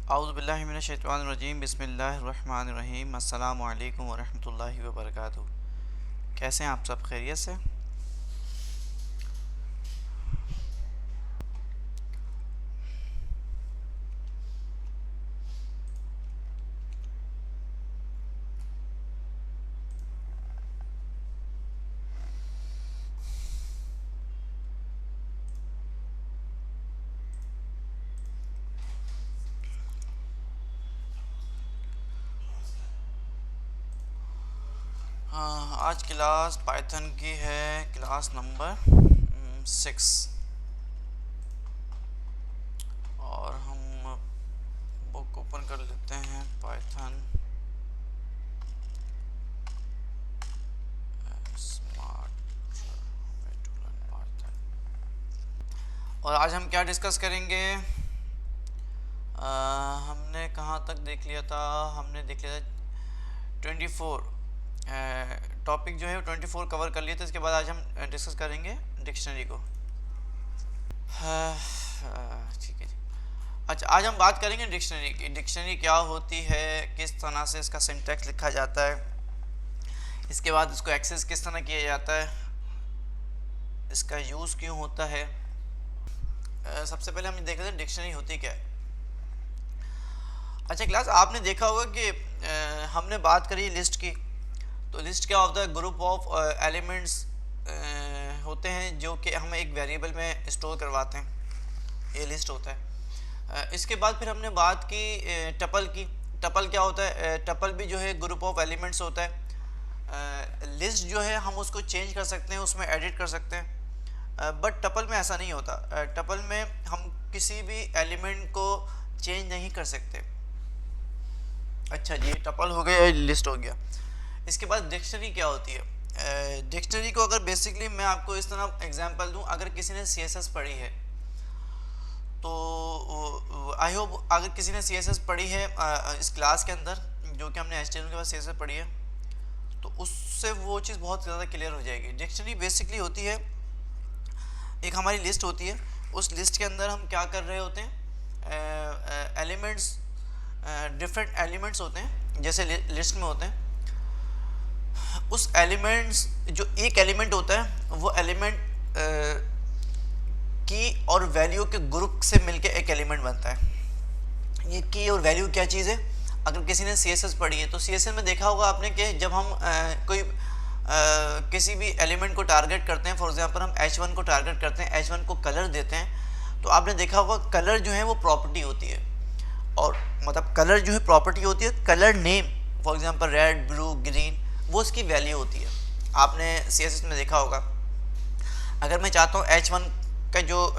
औज़ुबिल्लाहि मिनश्शैतानिर्रजीम बिस्मिल्लाहिर्रहमानिर्रहीम अस्सलामु अलैकुम वरहमतुल्लाहि वबरकातुहू। कैसे हैं आप सब? खैरियत से? आज क्लास पाइथन की है, क्लास नंबर 6। और हम बुक ओपन कर लेते हैं, पाइथन स्मार्ट पाइथन। और आज हम क्या डिस्कस करेंगे? हमने कहाँ तक देख लिया था? हमने देख लिया था 24 टॉपिक जो है 24 कवर कर लिए थे। इसके बाद आज हम डिस्कस करेंगे डिक्शनरी को। ठीक है जी। अच्छा, आज हम बात करेंगे डिक्शनरी की। डिक्शनरी क्या होती है, किस तरह से इसका सिंटैक्स लिखा जाता है, इसके बाद इसको एक्सेस किस तरह किया जाता है, इसका यूज़ क्यों होता है। सबसे पहले हम देख लेते हैं डिक्शनरी होती क्या है। अच्छा क्लास, आपने देखा होगा कि हमने बात करी लिस्ट की। तो लिस्ट क्या होता है? ग्रुप ऑफ एलिमेंट्स होते हैं जो कि हम एक वेरिएबल में स्टोर करवाते हैं, ये लिस्ट होता है। इसके बाद फिर हमने बात की टपल की। टपल क्या होता है? टपल भी जो है ग्रुप ऑफ एलिमेंट्स होता है। लिस्ट जो है हम उसको चेंज कर सकते हैं, उसमें एडिट कर सकते हैं, बट टपल में ऐसा नहीं होता। टपल में हम किसी भी एलिमेंट को चेंज नहीं कर सकते। अच्छा जी, टपल हो गया, लिस्ट हो गया। इसके बाद डिक्शनरी क्या होती है? डिक्शनरी को अगर बेसिकली मैं आपको इस तरह एग्जांपल दूं, अगर किसी ने सीएसएस पढ़ी है तो आई होप अगर किसी ने सीएसएस पढ़ी है इस क्लास के अंदर, जो कि हमने एचटीएमएल के बाद सीएसएस पढ़ी है, तो उससे वो चीज़ बहुत ज़्यादा क्लियर हो जाएगी। डिक्शनरी बेसिकली होती है, एक हमारी लिस्ट होती है। उस लिस्ट के अंदर हम क्या कर रहे होते हैं? एलिमेंट्स, डिफरेंट एलिमेंट्स होते हैं जैसे लिस्ट में होते हैं। उस एलिमेंट्स, जो एक एलिमेंट होता है वो एलिमेंट की और वैल्यू के ग्रुप से मिलके एक एलिमेंट बनता है। ये की और वैल्यू क्या चीज़ है? अगर किसी ने सीएसएस पढ़ी है तो सीएसएस में देखा होगा आपने कि जब हम कोई किसी भी एलिमेंट को टारगेट करते हैं, फॉर एग्जांपल हम H1 को टारगेट करते हैं, H1 को कलर देते हैं, तो आपने देखा होगा कलर जो है वो प्रॉपर्टी होती है। और मतलब कलर जो है प्रॉपर्टी होती है, colour name for example red, blue, green, वो उसकी वैल्यू होती है। आपने सीएसएस में देखा होगा। अगर मैं चाहता हूँ H1 का जो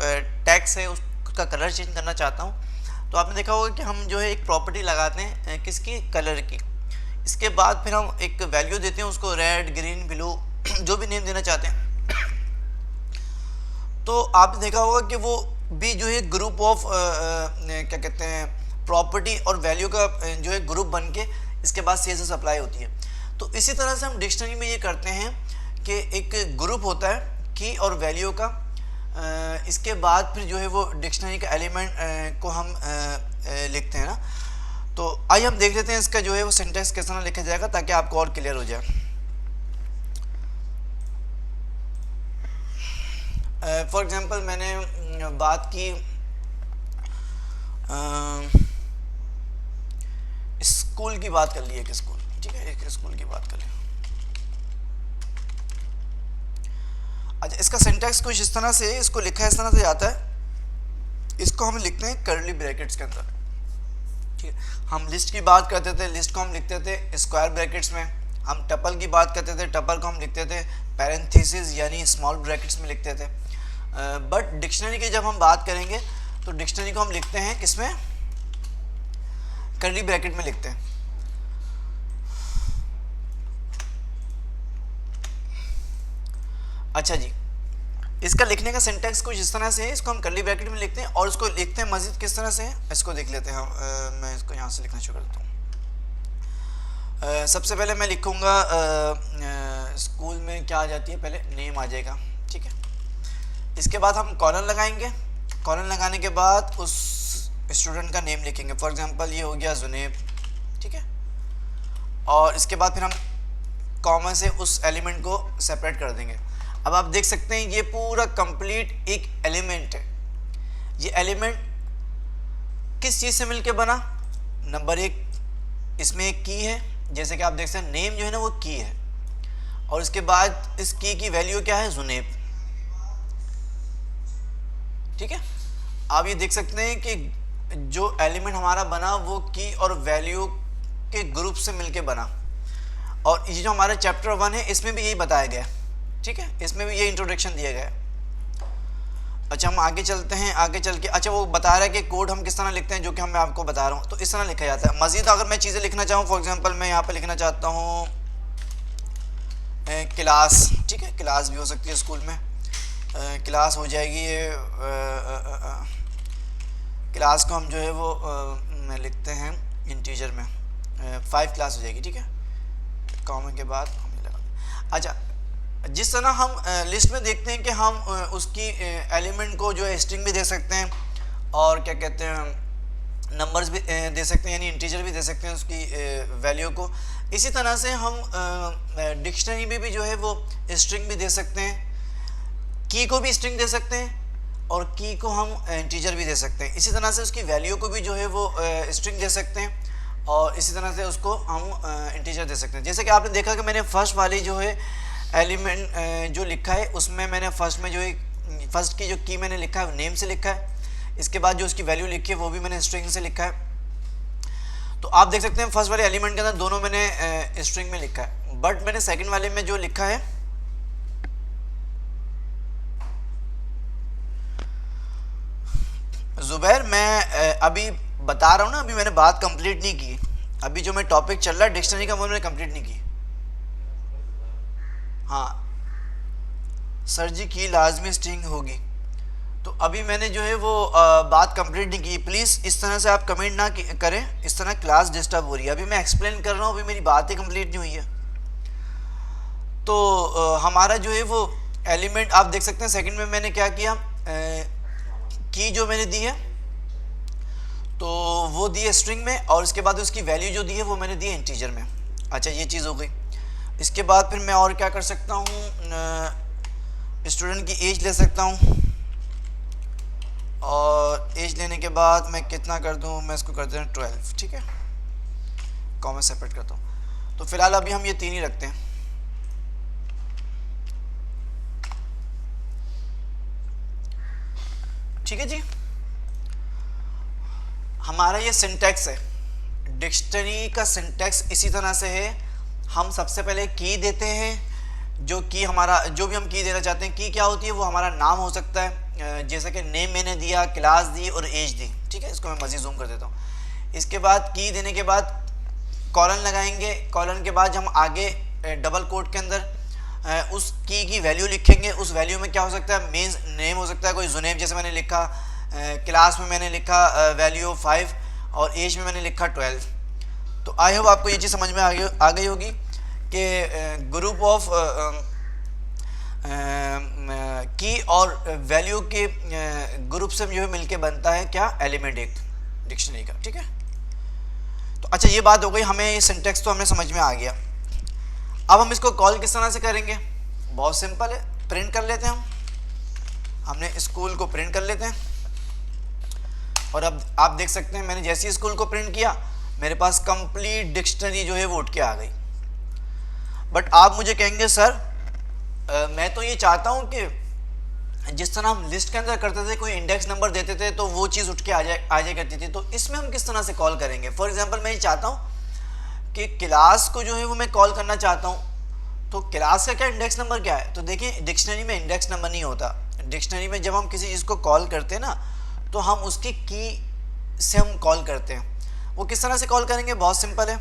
टैक्स है उसका कलर चेंज करना चाहता हूँ, तो आपने देखा होगा कि हम जो है एक प्रॉपर्टी लगाते हैं किसकी? कलर की। इसके बाद फिर हम एक वैल्यू देते हैं उसको, रेड, ग्रीन, ब्लू, जो भी नेम देना चाहते हैं। तो आपने देखा होगा कि वो भी जो है ग्रुप ऑफ क्या कहते हैं, प्रॉपर्टी और वैल्यू का जो है ग्रुप बन के इसके बाद सीएसएस अप्लाई होती है। तो इसी तरह से हम डिक्शनरी में ये करते हैं कि एक ग्रुप होता है की और वैल्यू का। इसके बाद फिर जो है वो डिक्शनरी का एलिमेंट को हम लिखते हैं ना। तो आइए हम देख लेते हैं इसका जो है वो सिंटैक्स किस तरह लिखा जाएगा ताकि आपको और क्लियर हो जाए। फॉर एग्जांपल मैंने बात की स्कूल की बात कर ली, एक स्कूल, ठीक है, एक स्कूल की बात कर ली। अच्छा, इसका सिंटैक्स कुछ इस तरह से, इसको लिखा इस तरह से जाता है। इसको हम लिखते हैं करली ब्रैकेट्स के अंदर, ठीक है। हम लिस्ट की बात करते थे, लिस्ट को हम लिखते थे स्क्वायर ब्रैकेट्स में। हम टपल की बात करते थे, टपल को हम लिखते थे पैरेंथेसिस यानी स्मॉल ब्रैकेट्स में लिखते थे। बट डिक्शनरी की जब हम बात करेंगे तो डिक्शनरी को हम लिखते हैं किसमें? करली ब्रैकेट में लिखते हैं। अच्छा जी, इसका लिखने का सिंटैक्स कुछ इस तरह से है। इसको हम करली ब्रैकेट में लिखते हैं और इसको लिखते हैं मजीद किस तरह से है, इसको देख लेते हैं हम। मैं इसको यहाँ से लिखना शुरू करता हूँ। सबसे पहले मैं लिखूँगा स्कूल में क्या आ जाती है, पहले नेम आ जाएगा, ठीक है। इसके बाद हम कॉलन लगाएंगे। कॉलन लगाने के बाद उस स्टूडेंट का नेम लिखेंगे, फॉर एग्जांपल ये हो गया जुनेब, ठीक है। और इसके बाद फिर हम कॉमा से उस एलिमेंट को सेपरेट कर देंगे। अब आप देख सकते हैं ये पूरा कंप्लीट एक एलिमेंट है। ये एलिमेंट किस चीज़ से मिलके बना? नंबर एक, इसमें एक की है, जैसे कि आप देख सकते हैं नेम जो है ना वो की है, और इसके बाद इस की वैल्यू क्या है? जुनेब, ठीक है। आप ये देख सकते हैं कि जो एलिमेंट हमारा बना वो की और वैल्यू के ग्रुप से मिलके बना। और ये जो हमारा चैप्टर 1 है इसमें भी यही बताया गया, ठीक है, इसमें भी ये इंट्रोडक्शन दिया गया है। अच्छा, हम आगे चलते हैं। आगे चल के अच्छा वो बता रहा है कि कोड हम किस तरह लिखते हैं, जो कि मैं आपको बता रहा हूँ। तो इस तरह लिखा जाता है। मज़ीद अगर मैं चीज़ें लिखना चाहूँ, फॉर एग्जांपल मैं यहाँ पे लिखना चाहता हूँ क्लास, ठीक है, क्लास भी हो सकती है स्कूल में, क्लास हो जाएगी ये, क्लास को हम जो है वो मैं लिखते हैं इंटीजर में 5 क्लास हो जाएगी, ठीक है, कॉमा के बाद हम ये लगा। अच्छा, जिस तरह हम लिस्ट में देखते हैं कि हम उसकी एलिमेंट को जो है स्ट्रिंग भी दे सकते हैं और क्या कहते हैं नंबर्स भी दे सकते हैं, यानी इंटीजर भी दे सकते हैं उसकी वैल्यू को। इसी तरह से हम डिक्शनरी में भी जो है वो स्ट्रिंग भी दे सकते हैं, की को भी स्ट्रिंग दे सकते हैं और की को हम इंटीजर भी दे सकते हैं। इसी तरह से उसकी वैल्यू को भी जो है वो स्ट्रिंग दे सकते हैं और इसी तरह से उसको हम इंटीजर दे सकते हैं। जैसे कि आपने देखा कि मैंने फर्स्ट वाली जो है एलिमेंट जो लिखा है उसमें मैंने फर्स्ट में जो है फर्स्ट की जो की मैंने लिखा है नेम से लिखा है, इसके बाद जो उसकी वैल्यू लिखी है वो भी मैंने स्ट्रिंग से लिखा है। तो आप देख सकते हैं फर्स्ट वाले एलिमेंट के अंदर दोनों मैंने स्ट्रिंग में लिखा है, बट मैंने सेकंड वाले में जो लिखा है जुबैर, मैं अभी बता रहा हूँ ना, अभी मैंने बात कंप्लीट नहीं की। अभी जो मैं टॉपिक चल रहा है डिक्शनरी का वो मैंने कंप्लीट नहीं की। हाँ सर जी, की लाजमी स्ट्रिंग होगी, तो अभी मैंने जो है वो बात कंप्लीट नहीं की। प्लीज़ इस तरह से आप कमेंट ना करें, इस तरह क्लास डिस्टर्ब हो रही है। अभी मैं एक्सप्लेन कर रहा हूँ, अभी मेरी बात ही कंप्लीट नहीं हुई है। तो हमारा जो है वो एलिमेंट आप देख सकते हैं सेकंड में मैंने क्या किया, की जो मैंने दी है तो वो दी है स्ट्रिंग में और इसके बाद उसकी वैल्यू जो दी है वो मैंने दी है इंटीजर में। अच्छा, ये चीज़ हो गई। इसके बाद फिर मैं और क्या कर सकता हूँ, स्टूडेंट की एज ले सकता हूँ और एज लेने के बाद मैं कितना कर दूँ, मैं इसको कर दूँ 12, ठीक है, कॉमा सेपरेट करता हूँ। तो फिलहाल अभी हम ये 3 ही रखते हैं। ठीक है जी, हमारा ये सिंटैक्स है, डिक्शनरी का सिंटैक्स इसी तरह से है। हम सबसे पहले की देते हैं, जो की हमारा जो भी हम की देना चाहते हैं, की क्या होती है वो हमारा नाम हो सकता है, जैसे कि नेम मैंने दिया, क्लास दी और एज दी, ठीक है। इसको मैं मज़ीद जूम कर देता हूँ। इसके बाद की देने के बाद कॉलन लगाएंगे, कॉलन के बाद हम आगे डबल कोट के अंदर उस की वैल्यू लिखेंगे। उस वैल्यू में क्या हो सकता है, मीन्स नेम हो सकता है कोई जुनेब जैसे मैंने लिखा, क्लास में मैंने लिखा वैल्यू 5 और एज में मैंने लिखा 12। तो आई होप आपको ये चीज़ समझ में आ गई होगी कि ग्रुप ऑफ की और वैल्यू के ग्रुप से जो है मिलके बनता है क्या, एलिमेंट एक डिक्शनरी का, ठीक है। तो अच्छा, ये बात हो गई, हमें ये सिंटैक्स तो हमें समझ में आ गया। अब हम इसको कॉल किस तरह से करेंगे, बहुत सिंपल है, प्रिंट कर लेते हैं हमने स्कूल को प्रिंट कर लेते हैं और अब आप देख सकते हैं मैंने जैसे ही स्कूल को प्रिंट किया मेरे पास कंप्लीट डिक्शनरी जो है वो उठ के आ गई। बट आप मुझे कहेंगे सर मैं तो ये चाहता हूँ कि जिस तरह हम लिस्ट के अंदर करते थे, कोई इंडेक्स नंबर देते थे तो वो चीज़ उठ के आ जाए करती थी, तो इसमें हम किस तरह से कॉल करेंगे। फॉर एग्जांपल मैं ये चाहता हूँ कि क्लास को जो है वो मैं कॉल करना चाहता हूँ, तो क्लास का क्या इंडेक्स नंबर क्या है। तो देखिए डिक्शनरी में इंडेक्स नंबर नहीं होता। डिक्शनरी में जब हम किसी चीज़ को कॉल करते हैं ना तो हम उसकी की से हम कॉल करते हैं। वो किस तरह से कॉल करेंगे, बहुत सिंपल है।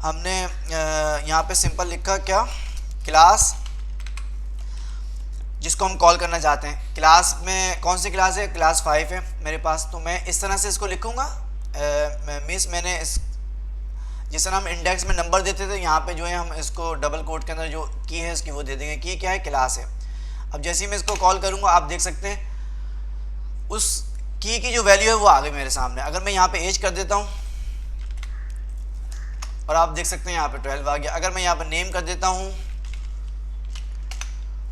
हमने यहाँ पे सिंपल लिखा क्या, क्लास जिसको हम कॉल करना चाहते हैं। क्लास में कौन सी क्लास है, क्लास 5 है मेरे पास। तो मैं इस तरह से इसको लिखूँगा, मीन्स मैंने इस जिस तरह हम इंडेक्स में नंबर देते थे यहाँ पे जो है हम इसको डबल कोट के अंदर जो की है इसकी वो दे देंगे। की क्या है, क्लास है। अब जैसे ही मैं इसको कॉल करूँगा आप देख सकते हैं उस की जो वैल्यू है वो आ गई मेरे सामने। अगर मैं यहाँ पे एज कर देता हूँ और आप देख सकते हैं यहाँ पे 12 आ गया। अगर मैं यहाँ पे नेम कर देता हूँ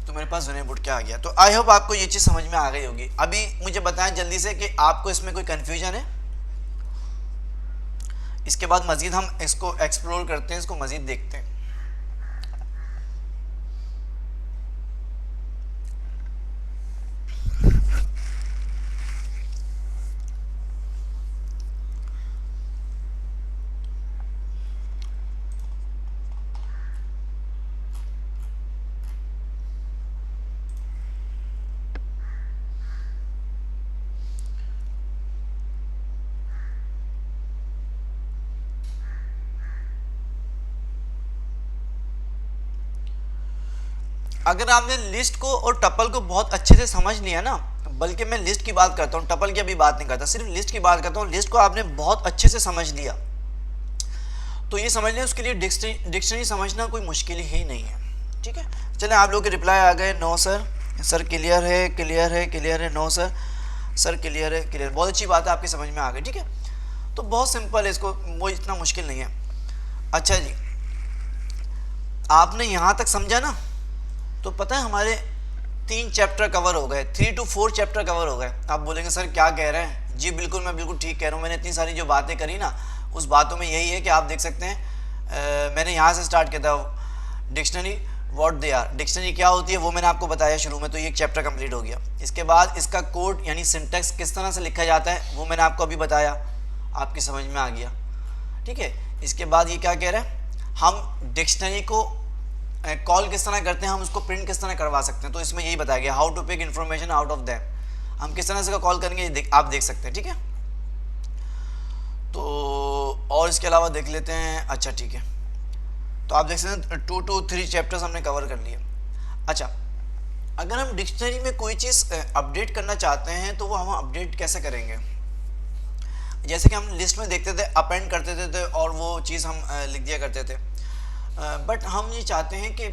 तो मेरे पास जुनेब उठ के आ गया। तो आई होप आपको ये चीज़ समझ में आ गई होगी। अभी मुझे बताएं जल्दी से कि आपको इसमें कोई कन्फ्यूजन है। इसके बाद मज़ीद हम इसको एक्सप्लोर करते हैं, इसको मज़ीद देखते हैं। अगर आपने लिस्ट को और टपल को बहुत अच्छे से समझ लिया ना, बल्कि मैं लिस्ट की बात करता हूँ, टपल की अभी बात नहीं करता, सिर्फ लिस्ट की बात करता हूँ। लिस्ट को आपने बहुत अच्छे से समझ लिया तो ये समझ लें उसके लिए डिक्शनरी समझना कोई मुश्किल ही नहीं है। ठीक है, चलें आप लोग के रिप्लाई आ गए। नो सर, सर क्लियर है, क्लियर है, क्लियर है। नो सर, सर क्लियर है, क्लियर। बहुत अच्छी बात है, आपकी समझ में आ गई। ठीक है, तो बहुत सिंपल है, इसको वो इतना मुश्किल नहीं है। अच्छा जी, आपने यहाँ तक समझा ना, तो पता है हमारे 3 चैप्टर कवर हो गए, 3 to 4 चैप्टर कवर हो गए। आप बोलेंगे सर क्या कह रहे हैं? जी बिल्कुल, मैं बिल्कुल ठीक कह रहा हूँ। मैंने इतनी सारी जो बातें करी ना, उस बातों में यही है कि आप देख सकते हैं मैंने यहाँ से स्टार्ट किया था dictionary what they are. Dictionary क्या होती है वो मैंने आपको बताया शुरू में, तो ये एक चैप्टर कंप्लीट हो गया। इसके बाद इसका कोड यानी सिंटैक्स किस तरह से लिखा जाता है वो मैंने आपको अभी बताया, आपकी समझ में आ गया। ठीक है, इसके बाद ये क्या कह रहा है, हम डिक्शनरी को कॉल किस तरह करते हैं, हम उसको प्रिंट किस तरह करवा सकते हैं। तो इसमें यही बताया गया, how to pick information out of them. हम किस तरह से कॉल करेंगे आप देख सकते हैं। ठीक है, तो और इसके अलावा देख लेते हैं। अच्छा ठीक है, तो आप देख सकते हैं 2 to 3 चैप्टर्स हमने कवर कर लिए। अच्छा, अगर हम डिक्शनरी में कोई चीज़ अपडेट करना चाहते हैं तो वो हम अपडेट कैसे करेंगे? जैसे कि हम लिस्ट में देखते थे, अपेंड करते थे और वो चीज़ हम लिख दिया करते थे। बट हम ये चाहते हैं कि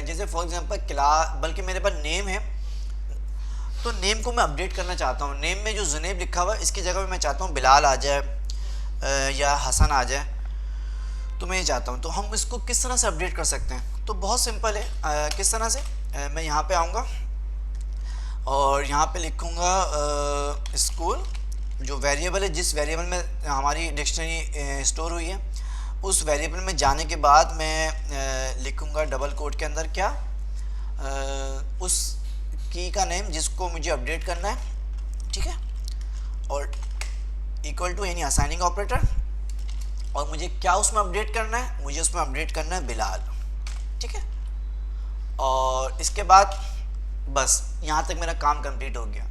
जैसे फॉर एग्जांपल क्लास, बल्कि मेरे पास नेम है तो नेम को मैं अपडेट करना चाहता हूँ। नेम में जो जुनेब लिखा हुआ है इसकी जगह पे मैं चाहता हूँ बिलाल आ जाए या हसन आ जाए, तो मैं ये चाहता हूँ। तो हम इसको किस तरह से अपडेट कर सकते हैं? तो बहुत सिंपल है। किस तरह से? मैं यहाँ पे आऊँगा और यहाँ पे लिखूँगा स्कूल, जो वेरिएबल है, जिस वेरिएबल में हमारी डिक्शनरी स्टोर हुई है, उस वेरिएबल में जाने के बाद मैं लिखूँगा डबल कोट के अंदर क्या, उस की का नेम जिसको मुझे अपडेट करना है। ठीक है, और इक्वल टू यानी असाइनिंग ऑपरेटर, और मुझे क्या उसमें अपडेट करना है, मुझे उसमें अपडेट करना है बिलाल। ठीक है, और इसके बाद बस यहाँ तक मेरा काम कंप्लीट हो गया।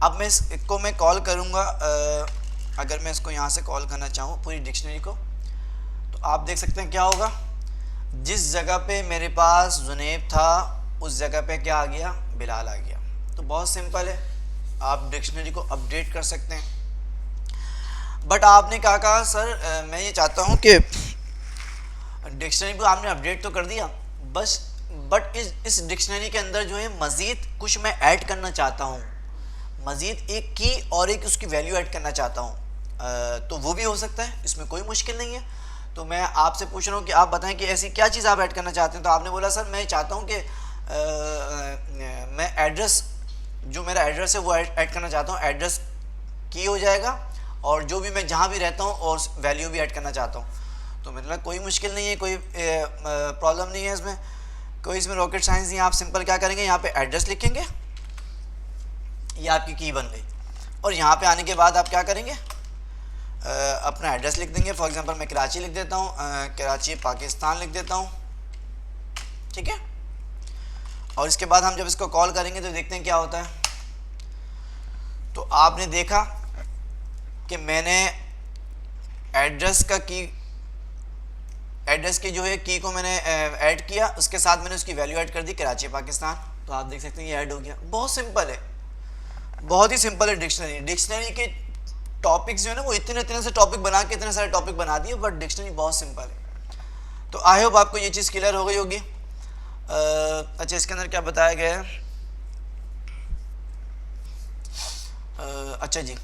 अब मैं इसको मैं कॉल करूँगा, अगर मैं इसको यहाँ से कॉल करना चाहूँ पूरी डिक्शनरी को, तो आप देख सकते हैं क्या होगा। जिस जगह पे मेरे पास जुनेब था उस जगह पे क्या आ गया, बिलाल आ गया। तो बहुत सिंपल है, आप डिक्शनरी को अपडेट कर सकते हैं। बट आपने क्या कहा सर, मैं ये चाहता हूँ कि डिक्शनरी को आपने अपडेट तो कर दिया बस, बट इस डिक्शनरी के अंदर जो है मज़ीद कुछ मैं ऐड करना चाहता हूँ, मज़ीद एक की और एक उसकी वैल्यू ऐड करना चाहता हूँ। तो वो भी हो सकता है, इसमें कोई मुश्किल नहीं है। तो मैं आपसे पूछ रहा हूँ कि आप बताएं कि ऐसी क्या चीज़ आप ऐड करना चाहते हैं। तो आपने बोला सर मैं चाहता हूँ कि मैं एड्रेस, जो मेरा एड्रेस है वो ऐड करना चाहता हूँ। एड्रेस की हो जाएगा और जो भी मैं जहाँ भी रहता हूँ और वैल्यू भी ऐड करना चाहता हूँ। तो मतलब कोई मुश्किल नहीं है, कोई प्रॉब्लम नहीं है इसमें, कोई इसमें रॉकेट साइंस नहीं है। आप सिंपल क्या करेंगे, यहाँ पे एड्रेस लिखेंगे, ये आपकी की बन गई। और यहाँ पे आने के बाद आप क्या करेंगे, अपना एड्रेस लिख देंगे। फॉर एग्जांपल मैं कराची लिख देता हूँ, कराची पाकिस्तान लिख देता हूँ। ठीक है, और इसके बाद हम जब इसको कॉल करेंगे तो देखते हैं क्या होता है। तो आपने देखा कि मैंने एड्रेस का की, एड्रेस की जो है की को मैंने ऐड किया, उसके साथ मैंने उसकी वैल्यू ऐड कर दी कराची पाकिस्तान। तो आप देख सकते हैं ये ऐड हो गया। बहुत सिंपल है, बहुत ही सिंपल है डिक्शनरी। डिक्शनरी के टॉपिक्स जो है ना वो इतने से टॉपिक बना के इतने सारे टॉपिक बना दिए, बट डिक्शनरी बहुत सिंपल है। तो आई होप आपको ये चीज़ क्लियर हो गई होगी। अच्छा, इसके अंदर क्या बताया गया है, अच्छा जी,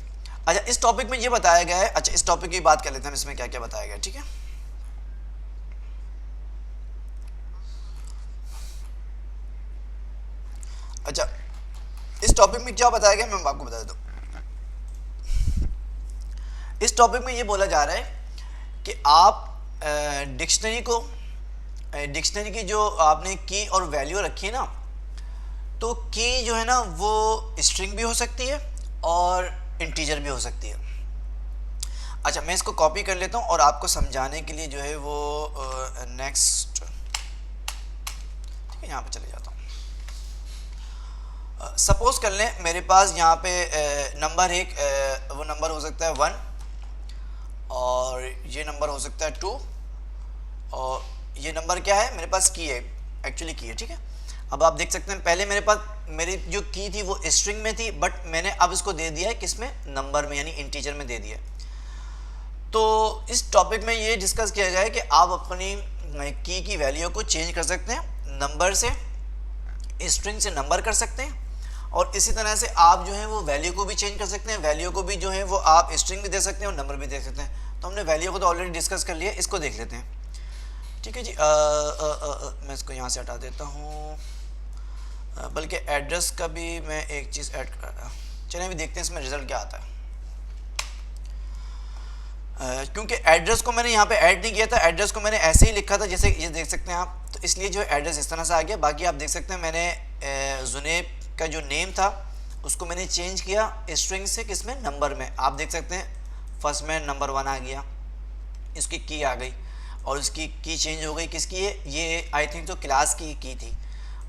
अच्छा इस टॉपिक में ये बताया गया है, अच्छा इस टॉपिक की बात कर लेते हैं, इसमें क्या क्या बताया गया है, ठीक है। अच्छा इस टॉपिक में क्या बताया गया मैं आपको बता देता हूँ। इस टॉपिक में ये बोला जा रहा है कि आप डिक्शनरी को, डिक्शनरी की जो आपने की और वैल्यू रखी है ना, तो की जो है ना वो स्ट्रिंग भी हो सकती है और इंटीजर भी हो सकती है। अच्छा मैं इसको कॉपी कर लेता हूँ और आपको समझाने के लिए जो है वो नेक्स्ट, ठीक है, यहाँ पे चले जाता हूँ। सपोज कर लें मेरे पास यहाँ पे नंबर एक, वो नंबर हो सकता है 1 और ये नंबर हो सकता है 2 और ये नंबर क्या है मेरे पास की है, एक्चुअली की है, ठीक है। अब आप देख सकते हैं पहले मेरे पास मेरी जो की थी वो स्ट्रिंग में थी, बट मैंने अब इसको दे दिया है किस में, नंबर में, यानी इंटीजर में दे दिया है। तो इस टॉपिक में ये डिस्कस किया गया है कि आप अपनी की वैल्यू को चेंज कर सकते हैं, नंबर से स्ट्रिंग से नंबर कर सकते हैं, और इसी तरह से आप जो है वो वैल्यू को भी चेंज कर सकते हैं, वैल्यू को भी जो है वो आप स्ट्रिंग भी दे सकते हैं और नंबर भी दे सकते हैं। तो हमने वैल्यू को तो ऑलरेडी डिस्कस कर लिया, इसको देख लेते हैं, ठीक है जी। मैं इसको यहाँ से हटा देता हूँ, बल्कि एड्रेस का भी मैं एक चीज़ ऐड कर, चलिए अभी देखते हैं इसमें रिजल्ट क्या आता है। क्योंकि एड्रेस को मैंने यहाँ पे ऐड नहीं किया था, एड्रेस को मैंने ऐसे ही लिखा था जैसे ये देख सकते हैं आप, तो इसलिए जो एड्रेस इस तरह से आ गया। बाकी आप देख सकते हैं मैंने जुनेब का जो नेम था उसको मैंने चेंज किया स्ट्रिंग से किस में, नंबर में। आप देख सकते हैं फर्स्ट में नंबर 1 आ गया, इसकी की आ गई और उसकी की चेंज हो गई, किसकी है, ये आई थिंक तो क्लास की थी,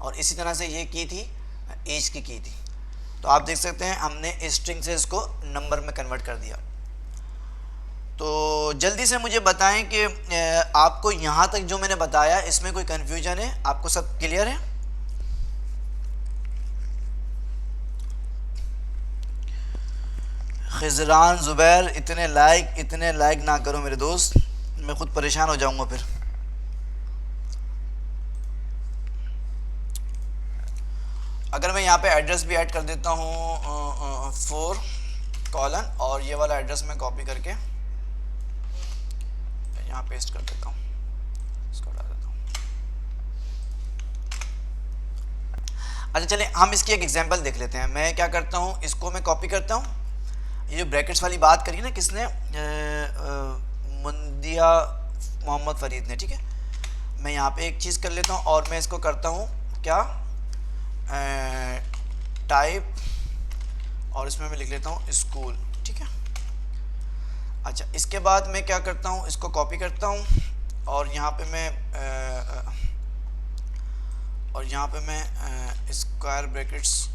और इसी तरह से ये की थी एज की थी। तो आप देख सकते हैं हमने स्ट्रिंग से इसको नंबर में कन्वर्ट कर दिया। तो जल्दी से मुझे बताएं कि आपको यहाँ तक जो मैंने बताया इसमें कोई कन्फ्यूजन है, आपको सब क्लियर है? खिजरान ज़ुबैर, इतने लाइक ना करो मेरे दोस्त, मैं खुद परेशान हो जाऊंगा फिर। अगर मैं यहाँ पे एड्रेस भी ऐड कर देता हूँ 4 कॉलन, और ये वाला एड्रेस मैं कॉपी करके यहाँ पेस्ट कर देता हूँ, इसको डाल देता हूँ। अच्छा चलें हम इसकी एक एग्जांपल देख लेते हैं। मैं क्या करता हूँ, इसको मैं कॉपी करता हूँ, ये जो ब्रैकेट्स वाली बात करी ना किसने, मुंदिया मोहम्मद फरीद ने, ठीक है। मैं यहाँ पे एक चीज़ कर लेता हूँ और मैं इसको करता हूँ क्या, टाइप, और इसमें मैं लिख लेता हूँ स्कूल, ठीक है। अच्छा इसके बाद मैं क्या करता हूँ, इसको कॉपी करता हूँ और यहाँ पे मैं स्क्वायर ब्रैकेट्स,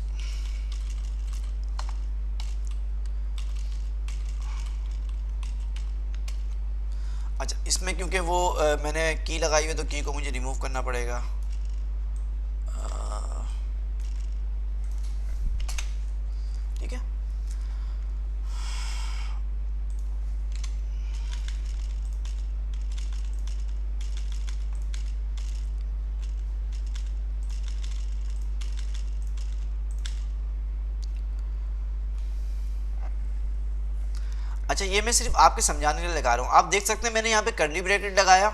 अच्छा इसमें क्योंकि वो मैंने की लगाई हुई है तो की को मुझे रिमूव करना पड़ेगा, ठीक है। अच्छा ये मैं सिर्फ आपके समझाने के लिए लगा रहा हूँ। आप देख सकते हैं मैंने यहाँ पे कर्ली ब्रैकेट लगाया,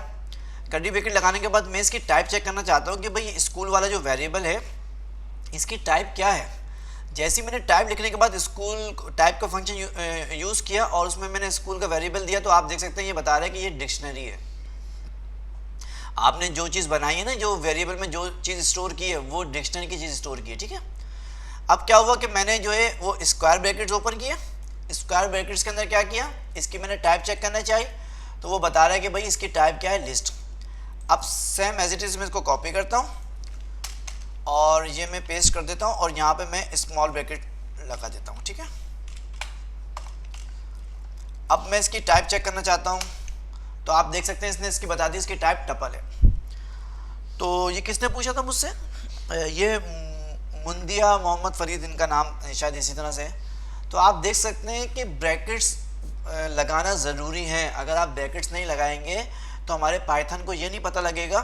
कर्ली ब्रैकेट लगाने के बाद मैं इसकी टाइप चेक करना चाहता हूँ कि भाई स्कूल वाला जो वेरिएबल है इसकी टाइप क्या है। जैसे ही मैंने टाइप लिखने के बाद स्कूल टाइप का फंक्शन यूज़ किया और उसमें मैंने स्कूल का वेरिएबल दिया, तो आप देख सकते हैं ये बता रहा है कि ये डिक्शनरी है। आपने जो चीज़ बनाई है ना, जो वेरिएबल में जो चीज़ स्टोर की है वो डिक्शनरी की चीज़ स्टोर की है, ठीक है। अब क्या हुआ कि मैंने जो है वो स्क्वायर ब्रैकेट्स ओपन किया, स्क्वायर ब्रैकेट्स के अंदर क्या किया, इसकी मैंने टाइप चेक करना चाहिए, तो वो बता रहा है कि भाई इसकी टाइप क्या है, लिस्ट। अब सेम एज इट इज़ मैं इसको कॉपी करता हूँ और ये मैं पेस्ट कर देता हूँ और यहाँ पे मैं स्मॉल ब्रैकेट लगा देता हूँ, ठीक है। अब मैं इसकी टाइप चेक करना चाहता हूँ, तो आप देख सकते हैं इसने इसकी बता दी इसकी टाइप टपल है। तो ये किसने पूछा था मुझसे, ये मुंदिया मोहम्मद फरीद इनका नाम शायद इसी तरह से है। तो आप देख सकते हैं कि ब्रैकेट्स लगाना ज़रूरी है। अगर आप ब्रैकेट्स नहीं लगाएंगे तो हमारे पाइथन को ये नहीं पता लगेगा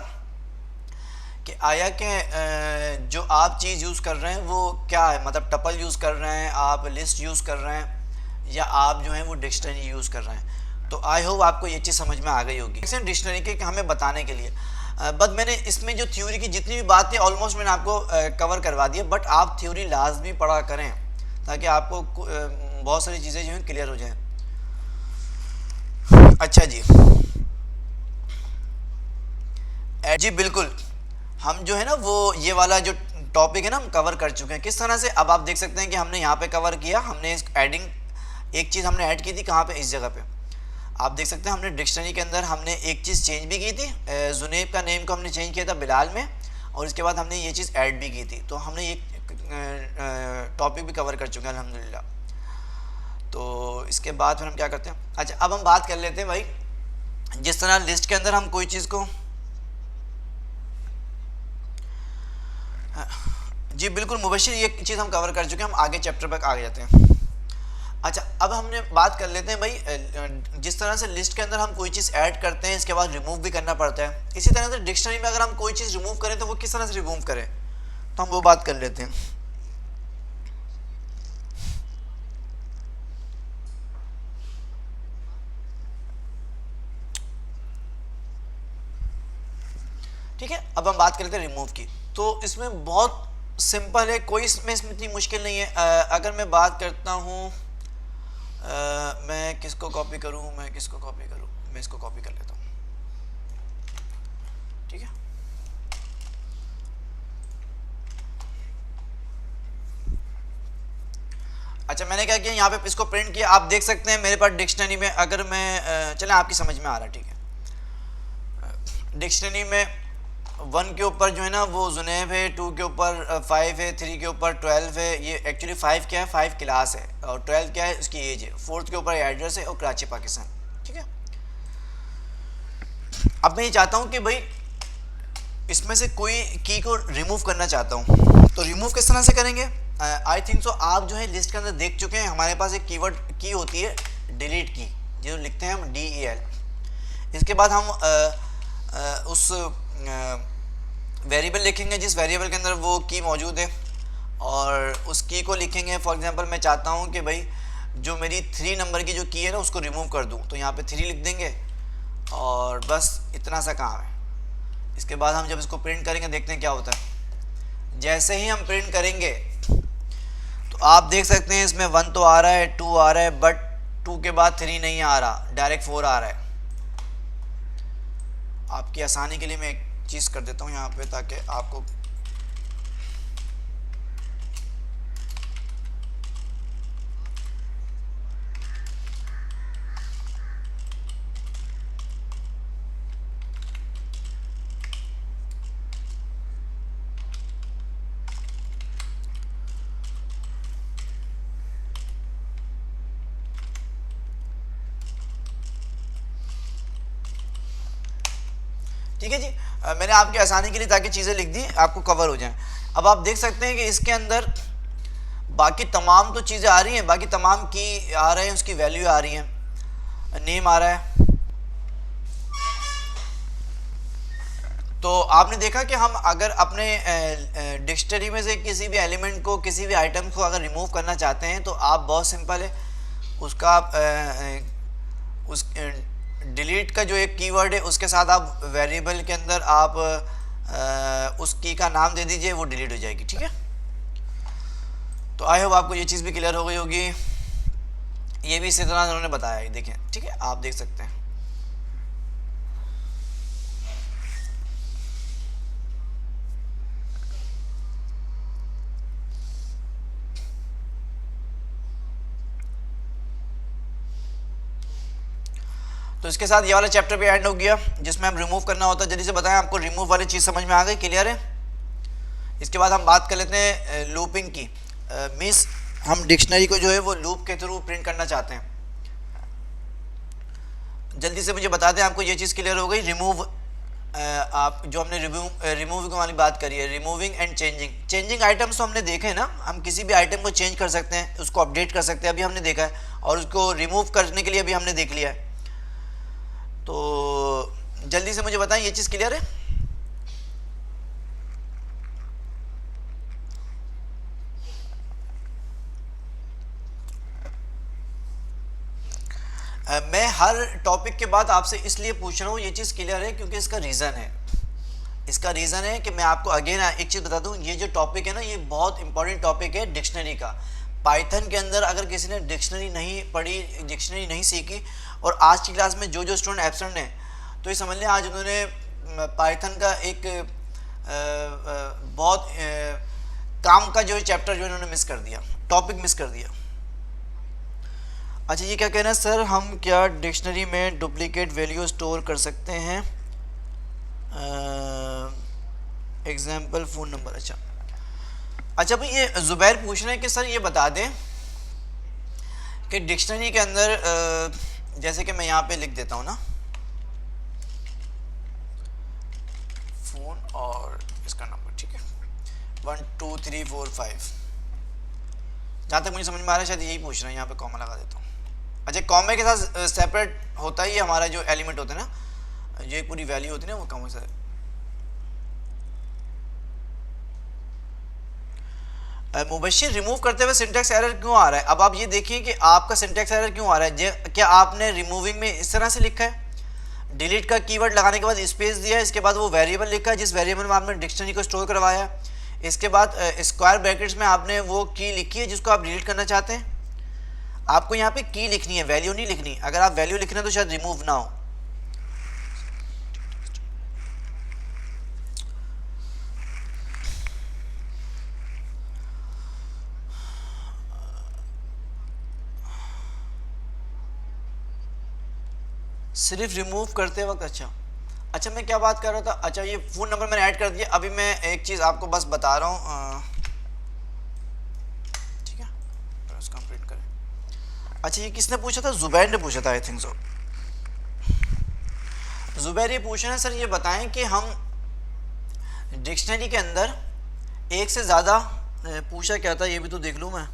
कि आया कि जो आप चीज़ यूज़ कर रहे हैं वो क्या है, मतलब टपल यूज़ कर रहे हैं, आप लिस्ट यूज़ कर रहे हैं, या आप जो है वो डिक्शनरी यूज़ कर रहे हैं। तो आई होप आपको ये चीज़ समझ में आ गई होगी डिक्शनरी के हमें बताने के लिए। बट मैंने इसमें जो थ्योरी की जितनी भी बात थी ऑलमोस्ट मैंने आपको कवर करवा दिया, बट आप थ्योरी लाजमी पढ़ा करें ताकि आपको बहुत सारी चीज़ें जो हैं क्लियर हो जाएं। अच्छा जी, जी बिल्कुल, हम जो है ना वो ये वाला जो टॉपिक है ना हम कवर कर चुके हैं। किस तरह से, अब आप देख सकते हैं कि हमने यहाँ पे कवर किया, हमने इस एडिंग एक चीज़ हमने ऐड की थी कहाँ पे, इस जगह पे आप देख सकते हैं। हमने डिक्शनरी के अंदर हमने एक चीज़ चेंज भी की थी, जुनेब का नेम को हमने चेंज किया था बिलाल में, और इसके बाद हमने ये चीज़ ऐड भी की थी। तो हमने ये टॉपिक भी कवर कर चुके हैं अल्हम्दुलिल्लाह। तो इसके बाद फिर हम क्या करते हैं, अच्छा अब हम बात कर लेते हैं भाई, जिस तरह लिस्ट के अंदर हम कोई चीज़ को, जी बिल्कुल मुबशिर, ये चीज़ हम कवर कर चुके हैं, हम आगे चैप्टर पर आगे जाते हैं। अच्छा अब हमने बात कर लेते हैं भाई, जिस तरह से लिस्ट के अंदर हम कोई चीज़ ऐड करते हैं इसके बाद रिमूव भी करना पड़ता है, इसी तरह से डिक्शनरी में अगर हम कोई चीज़ रिमूव करें तो वो किस तरह से रिमूव करें, तो हम वो बात कर लेते हैं। ठीक है, अब हम बात कर लेते हैं रिमूव की। तो इसमें बहुत सिंपल है, कोई इसमें इतनी मुश्किल नहीं है। अगर मैं बात करता हूँ, मैं किसको कॉपी करूँ, मैं इसको कॉपी कर लेता हूँ। ठीक है, अच्छा मैंने क्या किया, यहाँ पे इसको प्रिंट किया, आप देख सकते हैं मेरे पास डिक्शनरी में, अगर मैं चलें आपकी समझ में आ रहा है, ठीक है, डिक्शनरी में 1 के ऊपर जो है ना वो जुनेब है, 2 के ऊपर 5 है, 3 के ऊपर 12 है। ये एक्चुअली 5 क्या है, 5 क्लास है, और 12 क्या है, उसकी एज है। 4th के ऊपर एड्रेस है और कराची पाकिस्तान। ठीक है, अब मैं ये चाहता हूँ कि भाई इसमें से कोई की को रिमूव करना चाहता हूँ, तो रिमूव किस तरह से करेंगे। आई थिंक सो आप जो है लिस्ट के अंदर देख चुके हैं, हमारे पास एक कीवर्ड की होती है डिलीट की, जो लिखते हैं हम DEL। इसके बाद हम उस वेरिएबल लिखेंगे जिस वेरिएबल के अंदर वो की मौजूद है, और उस की को लिखेंगे। फॉर एग्जांपल मैं चाहता हूँ कि भाई जो मेरी 3 नंबर की जो की है ना उसको रिमूव कर दूँ, तो यहाँ पे 3 लिख देंगे, और बस इतना सा काम है। इसके बाद हम जब इसको प्रिंट करेंगे देखते हैं क्या होता है। जैसे ही हम प्रिंट करेंगे तो आप देख सकते हैं इसमें 1 तो आ रहा है, 2 आ रहा है, बट 2 के बाद 3 नहीं आ रहा, डायरेक्ट 4 आ रहा है। आपकी आसानी के लिए मैं एक चीज़ कर देता हूँ यहाँ पे, ताकि आपको ठीक है जी, मैंने आपकी आसानी के लिए ताकि चीज़ें लिख दी आपको कवर हो जाएं। अब आप देख सकते हैं कि इसके अंदर बाकी तमाम तो चीज़ें आ रही हैं, बाकी तमाम की आ रहे हैं, उसकी वैल्यू आ रही है, नेम आ रहा है। तो आपने देखा कि हम अगर अपने डिक्शनरी में से किसी भी एलिमेंट को, किसी भी आइटम को अगर रिमूव करना चाहते हैं तो आप बहुत सिंपल है, उसका आप उस डिलीट का जो एक कीवर्ड है उसके साथ आप वेरिएबल के अंदर आप उस की का नाम दे दीजिए, वो डिलीट हो जाएगी। ठीक है, तो आई होप आपको ये चीज़ भी क्लियर हो गई होगी। ये भी इसी तरह उन्होंने बताया है, देखें। ठीक है, आप देख सकते हैं। तो इसके साथ ये वाला चैप्टर भी एंड हो गया, जिसमें हम रिमूव करना होता है। जल्दी से बताएं, आपको रिमूव वाली चीज़ समझ में आ गई, क्लियर है। इसके बाद हम बात कर लेते हैं लूपिंग की। मीन्स हम डिक्शनरी को जो है वो लूप के थ्रू प्रिंट करना चाहते हैं। जल्दी से मुझे बता दें, आपको ये चीज़ क्लियर हो गई। रिमूव आप जो हमने रिमूविंग वाली बात करी है, रिमूविंग एंड चेंजिंग आइटम्स तो हमने देखे हैं ना, हम किसी भी आइटम को चेंज कर सकते हैं, उसको अपडेट कर सकते हैं, अभी हमने देखा है, और उसको रिमूव करने के लिए अभी हमने देख लिया है। तो जल्दी से मुझे बताएं, ये चीज़ क्लियर है। मैं हर टॉपिक के बाद आपसे इसलिए पूछ रहा हूँ, ये चीज़ क्लियर है, क्योंकि इसका रीज़न है। इसका रीज़न है कि मैं आपको अगेन एक चीज़ बता दूँ, ये जो टॉपिक है ना, ये बहुत इंपॉर्टेंट टॉपिक है डिक्शनरी का। पाइथन के अंदर अगर किसी ने डिक्शनरी नहीं पढ़ी, डिक्शनरी नहीं सीखी, और आज की क्लास में जो स्टूडेंट एब्सेंट हैं, तो ये समझ लें आज उन्होंने पाइथन का एक बहुत काम का जो चैप्टर जो इन्होंने मिस कर दिया, टॉपिक मिस कर दिया। अच्छा, ये क्या कहना है सर, हम क्या डिक्शनरी में डुप्लीकेट वैल्यू स्टोर कर सकते हैं? Example phone number. अच्छा भाई, ये ज़ुबैर पूछ रहे हैं कि सर ये बता दें कि डिक्शनरी के अंदर जैसे कि मैं यहाँ पे लिख देता हूँ ना, फ़ोन और इसका नंबर, ठीक है, 1 2 3 4 5, जहाँ तक मुझे समझ में आ रहा है शायद यही पूछ रहे हैं। यहाँ पे कॉमा लगा देता हूँ। अच्छा, कॉमे के साथ सेपरेट होता ही हमारा जो एलिमेंट होता है ना, जो पूरी वैल्यू होती है ना, वो कॉमे से। मुबशिर, रिमूव करते हुए सिंटैक्स एरर क्यों आ रहा है? अब आप ये देखिए कि आपका सिंटैक्स एरर क्यों आ रहा है। क्या आपने रिमूविंग में इस तरह से लिखा है, डिलीट का कीवर्ड लगाने के बाद स्पेस दिया है, इसके बाद वो वेरिएबल लिखा है जिस वेरिएबल में आपने डिक्शनरी को स्टोर करवाया, इसके बाद स्क्वायर ब्रैकेट्स में आपने वो की लिखी है जिसको आप डिलीट करना चाहते हैं। आपको यहाँ पे की लिखनी है, वैल्यू नहीं लिखनी। अगर आप वैल्यू लिख रहे हैं तो शायद रिमूव ना हो। सिर्फ रिमूव करते वक्त। अच्छा मैं क्या बात कर रहा था, अच्छा ये फ़ोन नंबर मैंने ऐड कर दिया। अभी मैं एक चीज़ आपको बस बता रहा हूँ, ठीक है, बस कंप्लीट करें। अच्छा, ये किसने पूछा था? ज़ुबैर ने पूछा था, आई थिंक सो। ज़ुबैर ये पूछ रहे हैं, सर ये बताएं कि हम डिक्शनरी के अंदर एक से ज़्यादा, पूछा क्या था ये भी तो देख लूँ मैं।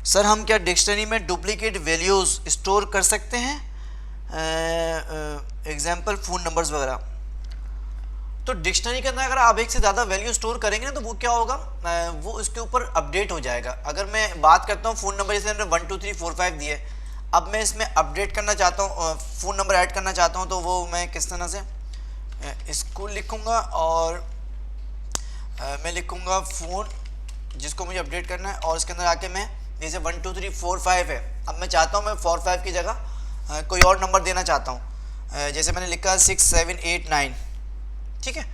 सर हम क्या डिक्शनरी में डुप्लीकेट वैल्यूज़ स्टोर कर सकते हैं, एग्जाम्पल फ़ोन नंबर्स वगैरह? तो डिक्शनरी के अंदर अगर आप एक से ज़्यादा वैल्यू स्टोर करेंगे ना, तो वो क्या होगा, वो उसके ऊपर अपडेट हो जाएगा। अगर मैं बात करता हूँ फ़ोन नंबर, जैसे हमने 1 2 3 4 5 दिए, अब मैं इसमें अपडेट करना चाहता हूँ, फ़ोन नंबर ऐड करना चाहता हूँ, तो वो मैं किस तरह से स्कूल लिखूँगा और मैं लिखूँगा फ़ोन जिसको मुझे अपडेट करना है, और इसके अंदर आके मैं जैसे 1 2 3 4 5 है, अब मैं चाहता हूँ मैं 4 5 की जगह कोई और नंबर देना चाहता हूँ, जैसे मैंने लिखा 6 7 8 9, ठीक है।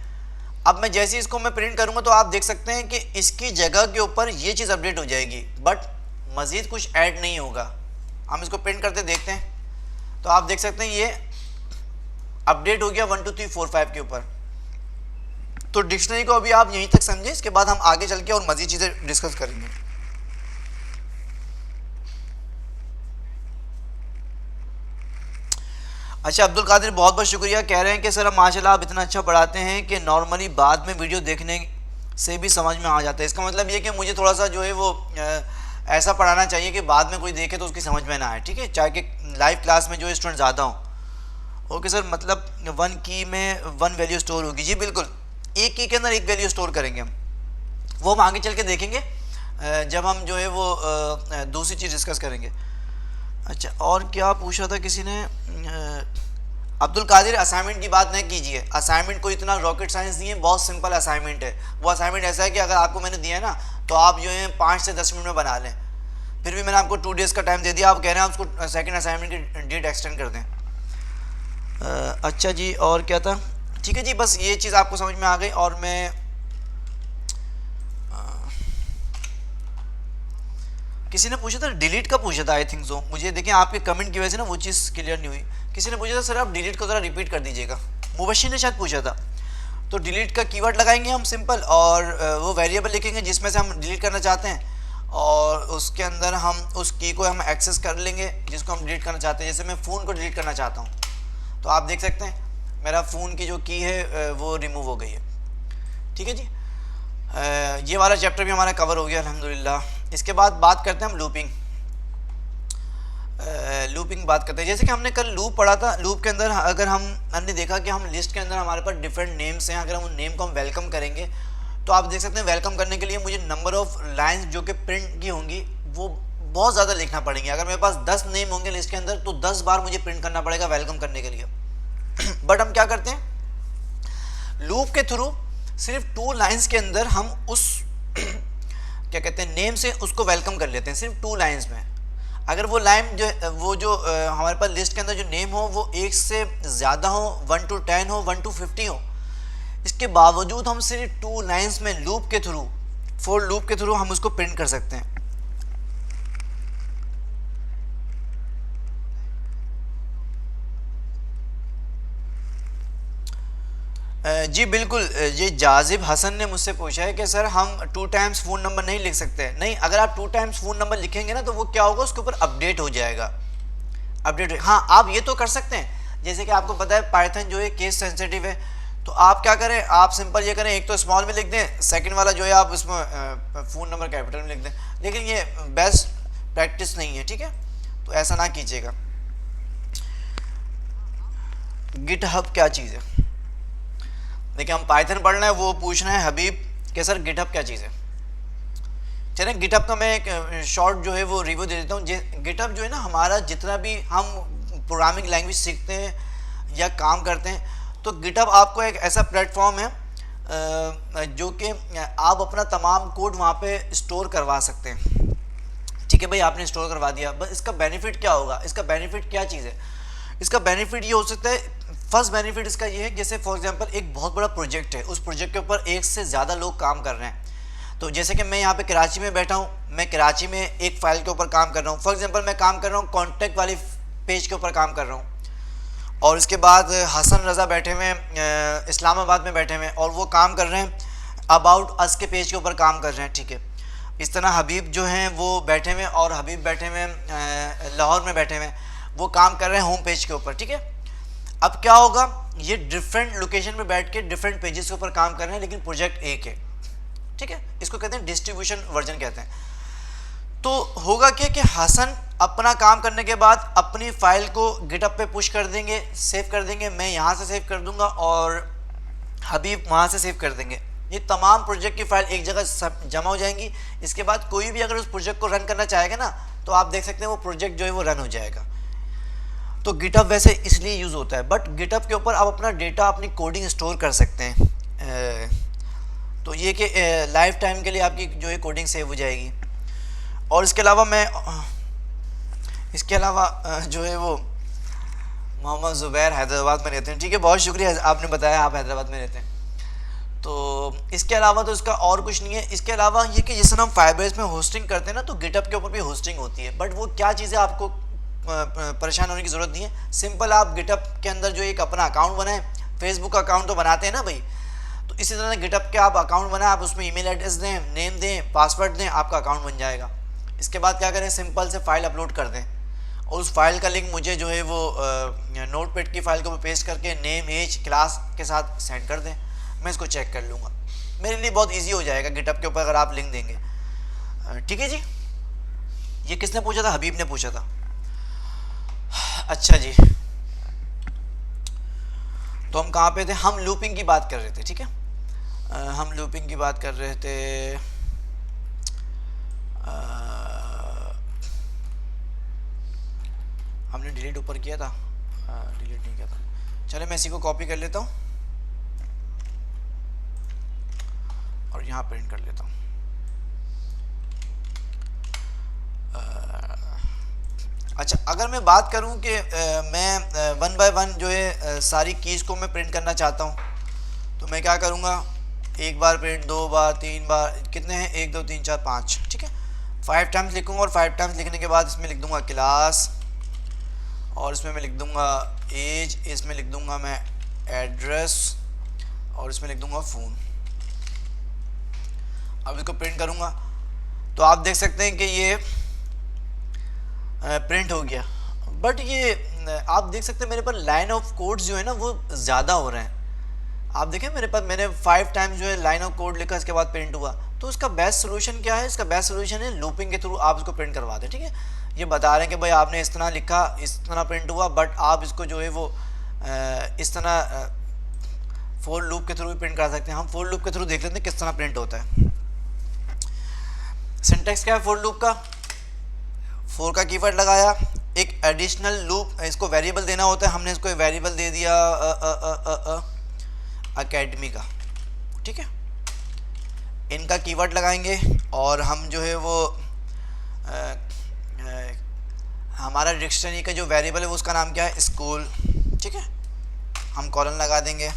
अब मैं जैसे इसको मैं प्रिंट करूँगा तो आप देख सकते हैं कि इसकी जगह के ऊपर ये चीज़ अपडेट हो जाएगी, बट मज़ीद कुछ ऐड नहीं होगा। हम इसको प्रिंट करते देखते हैं, तो आप देख सकते हैं ये अपडेट हो गया 1 2 3 4 5 के ऊपर। तो डिक्शनरी को अभी आप यहीं तक समझें, इसके बाद हम आगे चल के और मज़ीद चीज़ें डिस्कस करेंगे। अच्छा, अब्दुल कादिर बहुत बहुत शुक्रिया, कह रहे हैं कि सर अब माशाल्लाह आप इतना अच्छा पढ़ाते हैं कि नॉर्मली बाद में वीडियो देखने से भी समझ में आ जाता है। इसका मतलब ये कि मुझे थोड़ा सा जो है वो ऐसा पढ़ाना चाहिए कि बाद में कोई देखे तो उसकी समझ में ना आए, ठीक है, चाहे कि लाइव क्लास में जो स्टूडेंट ज़्यादा हों। ओके सर, मतलब 1 की में 1 वैल्यू स्टोर होगी? जी बिल्कुल, एक की के अंदर एक वैल्यू स्टोर करेंगे हम, वो हम आगे चल के देखेंगे जब हम जो है वो दूसरी चीज़ डिस्कस करेंगे। अच्छा, और क्या पूछा था किसी ने? अब्दुल कादिर, असाइनमेंट की बात नहीं कीजिए, असाइनमेंट कोई इतना रॉकेट साइंस नहीं है, बहुत सिंपल असाइनमेंट है। वो असाइनमेंट ऐसा है कि अगर आपको मैंने दिया है ना, तो आप जो है 5 से 10 मिनट में बना लें। फिर भी मैंने आपको 2 डेज़ का टाइम दे दिया, आप कह रहे हैं आप उसको सेकंड असाइनमेंट की डेट एक्सटेंड कर दें। अच्छा जी, और क्या था? ठीक है जी, बस ये चीज़ आपको समझ में आ गई। और मैं किसी ने पूछा था डिलीट का पूछा था, आई थिंक सो। मुझे देखें आपके कमेंट की वजह से ना वो चीज़ क्लियर नहीं हुई। किसी ने पूछा था सर आप डिलीट को ज़रा रिपीट कर दीजिएगा, मुबशिर ने शायद पूछा था। तो डिलीट का कीवर्ड लगाएंगे हम सिंपल, और वो वेरिएबल लिखेंगे जिसमें से हम डिलीट करना चाहते हैं, और उसके अंदर हम उस की को हम एक्सेस कर लेंगे जिसको हम डिलीट करना चाहते हैं। जैसे मैं फ़ोन को डिलीट करना चाहता हूँ, तो आप देख सकते हैं मेरा फ़ोन की जो की है वो रिमूव हो गई है, ठीक है जी। ये वाला चैप्टर भी हमारा कवर हो गया अल्हम्दुलिल्लाह। इसके बाद बात करते हैं हम लूपिंग। लूपिंग बात करते हैं, जैसे कि हमने कल लूप पढ़ा था। लूप के अंदर अगर हमने देखा कि हम लिस्ट के अंदर हमारे पास डिफरेंट नेम्स हैं, अगर हम उन नेम को हम वेलकम करेंगे तो आप देख सकते हैं वेलकम करने के लिए मुझे नंबर ऑफ लाइंस जो कि प्रिंट की होंगी वो बहुत ज़्यादा लिखना पड़ेंगे। अगर मेरे पास 10 नेम होंगे लिस्ट के अंदर तो 10 बार मुझे प्रिंट करना पड़ेगा वेलकम करने के लिए। बट हम क्या करते हैं, लूप के थ्रू सिर्फ 2 लाइंस के अंदर हम उस क्या कहते हैं नेम से उसको वेलकम कर लेते हैं, सिर्फ 2 लाइंस में। अगर वो लाइन जो हमारे पास लिस्ट के अंदर जो नेम हो वो 1 से ज़्यादा हो, 1 to 10 हो, 1 to 50 हो, इसके बावजूद हम सिर्फ 2 लाइंस में लूप के थ्रू, फॉर लूप के थ्रू हम उसको प्रिंट कर सकते हैं। जी बिल्कुल, ये जाजिब हसन ने मुझसे पूछा है कि सर हम 2 टाइम्स फ़ोन नंबर नहीं लिख सकते। नहीं, अगर आप 2 टाइम्स फ़ोन नंबर लिखेंगे ना तो वो क्या होगा, उसके ऊपर अपडेट हो जाएगा, अपडेट। हाँ, आप ये तो कर सकते हैं, जैसे कि आपको पता है पाइथन जो है केस सेंसिटिव है, तो आप क्या करें, आप सिंपल ये करें, एक तो स्मॉल में लिख दें, सेकंड वाला जो है आप उसमें फ़ोन नंबर कैपिटल में लिख दें। लेकिन ये बेस्ट प्रैक्टिस नहीं है, ठीक है, तो ऐसा ना कीजिएगा। गिटहब क्या चीज़ है? देखिए, हम पाइथन पढ़ रहे हैं, वो पूछना है हबीब कि सर गिटहब क्या चीज़ है। चलें, गिटहब का मैं एक शॉर्ट जो है वो रिव्यू दे देता हूँ। गिटहब जो है ना, हमारा जितना भी हम प्रोग्रामिंग लैंग्वेज सीखते हैं या काम करते हैं, तो गिटहब आपको एक ऐसा प्लेटफॉर्म है जो कि आप अपना तमाम कोड वहाँ पे स्टोर करवा सकते हैं। ठीक है भाई, आपने स्टोर करवा दिया, बस इसका बेनिफिट क्या होगा, इसका बेनिफिट क्या चीज़ है? इसका बेनिफिट ये हो सकता है, फर्स्ट बेनिफिट इसका ये है, जैसे फॉर एग्जांपल एक बहुत बड़ा प्रोजेक्ट है, उस प्रोजेक्ट के ऊपर 1 से ज़्यादा लोग काम कर रहे हैं। तो जैसे कि मैं यहाँ पे कराची में बैठा हूँ, मैं कराची में एक फ़ाइल के ऊपर काम कर रहा हूँ, फॉर एग्जांपल मैं काम कर रहा हूँ कॉन्टैक्ट वाली पेज के ऊपर काम कर रहा हूँ, और इसके बाद हसन रज़ा बैठे हुए हैं इस्लामाबाद में बैठे हुए हैं और वो काम कर रहे हैं अबाउट अस के पेज के ऊपर काम कर रहे हैं। ठीक है, इस तरह हबीब जो हैं वो बैठे हुए हैं और हबीब बैठे हुए हैं लाहौर में बैठे हुए हैं, वो काम कर रहे हैं होम पेज के ऊपर। ठीक है, अब क्या होगा, ये डिफरेंट लोकेशन में बैठ के डिफरेंट पेजेस के ऊपर काम कर रहे हैं, लेकिन प्रोजेक्ट एक है। ठीक है, इसको कहते हैं डिस्ट्रीब्यूशन वर्जन कहते हैं। तो होगा क्या कि हसन अपना काम करने के बाद अपनी फाइल को गिटहब पे पुश कर देंगे, सेव कर देंगे, मैं यहाँ से सेव कर दूंगा और हबीब वहाँ से सेव कर देंगे। ये तमाम प्रोजेक्ट की फाइल एक जगह सब जमा हो जाएंगी। इसके बाद कोई भी अगर उस प्रोजेक्ट को रन करना चाहेगा ना, तो आप देख सकते हैं वो प्रोजेक्ट जो है वो रन हो जाएगा। तो गिटहब वैसे इसलिए यूज़ होता है, बट गिटहब के ऊपर आप अपना डेटा, अपनी कोडिंग स्टोर कर सकते हैं। तो ये कि लाइफ टाइम के लिए आपकी जो है कोडिंग सेव हो जाएगी। और इसके अलावा जो है वो मोहम्मद ज़ुबैर हैदराबाद में रहते हैं। ठीक है, बहुत शुक्रिया, आपने बताया आप हैदराबाद में रहते हैं। तो इसके अलावा तो इसका और कुछ नहीं है। इसके अलावा ये कि जिस तरह हम फाइबर्स में होस्टिंग करते हैं ना, तो गिटहब के ऊपर भी होस्टिंग होती है, बट वो क्या चीज़ है आपको परेशान होने की ज़रूरत नहीं है। सिंपल आप गिटहब के अंदर जो एक अपना अकाउंट बनाएं, फेसबुक अकाउंट तो बनाते हैं ना भाई, तो इसी तरह गिटहब के आप अकाउंट बनाएं, आप उसमें ईमेल एड्रेस दें, नेम दें, पासवर्ड दें, आपका अकाउंट बन जाएगा। इसके बाद क्या करें, सिंपल से फाइल अपलोड कर दें और उस फाइल का लिंक मुझे जो है वो नोटपैड की फाइल को पेस्ट करके नेम एज क्लास के साथ सेंड कर दें, मैं इसको चेक कर लूँगा। मेरे लिए बहुत ईजी हो जाएगा गिटहब के ऊपर अगर आप लिंक देंगे। ठीक है जी, ये किसने पूछा था? हबीब ने पूछा था। अच्छा जी, तो हम कहाँ पे थे? हम लूपिंग की बात कर रहे थे। ठीक है, हम लूपिंग की बात कर रहे थे। हमने डिलीट ऊपर किया था, डिलीट नहीं किया था। चले मैं इसी को कॉपी कर लेता हूँ और यहाँ प्रिंट कर लेता हूँ। अच्छा, अगर मैं बात करूं कि मैं 1 बाय 1 जो है सारी कीज़ को मैं प्रिंट करना चाहता हूं, तो मैं क्या करूंगा, 1 बार प्रिंट, 2 बार, 3 बार, कितने हैं, 1 2 3 4 5। ठीक है, 5 टाइम्स लिखूंगा और 5 टाइम्स लिखने के बाद इसमें लिख दूंगा क्लास, और इसमें मैं लिख दूंगा एज, इसमें लिख दूंगा मैं एड्रेस, और इसमें लिख दूंगा फ़ोन। अब इसको प्रिंट करूंगा तो आप देख सकते हैं कि ये प्रिंट हो गया। बट ये आप देख सकते हैं मेरे पास लाइन ऑफ कोड्स जो है ना वो ज़्यादा हो रहे हैं। आप देखें मेरे पास मैंने 5 टाइम्स जो है लाइन ऑफ कोड लिखा, इसके बाद प्रिंट हुआ। तो इसका बेस्ट सोल्यूशन क्या है? इसका बेस्ट सोल्यूशन है लूपिंग के थ्रू आप इसको प्रिंट करवा दें। ठीक है, ये बता रहे हैं कि भाई आपने इस तरह लिखा, इस तरह प्रिंट हुआ, बट आप इसको जो है वो इस तरह फोर लूप के थ्रू भी प्रिंट कर सकते हैं। हम फोर लूप के थ्रू देख लेते हैं किस तरह प्रिंट होता है। सिंटेक्स क्या है फोर लूप का? फोर का कीवर्ड लगाया, एक एडिशनल लूप, इसको वेरिएबल देना होता है, हमने इसको वेरिएबल दे दिया अकेडमी का, ठीक है। इनका कीवर्ड लगाएंगे और हम जो है वो हमारा डिक्शनरी का जो वेरिएबल है वो उसका नाम क्या है? स्कूल, ठीक है। हम कॉलन लगा देंगे।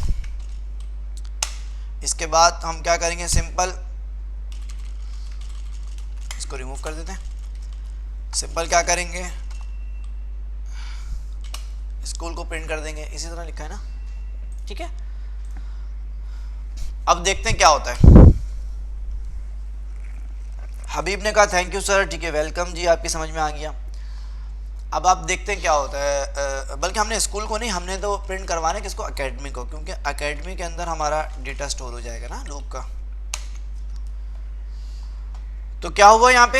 इसके बाद हम क्या करेंगे? सिंपल इसको रिमूव कर देते हैं। सिंपल क्या करेंगे? स्कूल को प्रिंट कर देंगे, इसी तरह लिखा है ना, ठीक है। अब देखते हैं क्या होता है। हबीब ने कहा थैंक यू सर, ठीक है, वेलकम जी, आपकी समझ में आ गया। अब आप देखते हैं क्या होता है। बल्कि हमने स्कूल को नहीं, हमने तो प्रिंट करवाना है किसको? एकेडमी को, क्योंकि एकेडमी के अंदर हमारा डेटा स्टोर हो जाएगा ना लूप का। तो क्या हुआ यहाँ पे?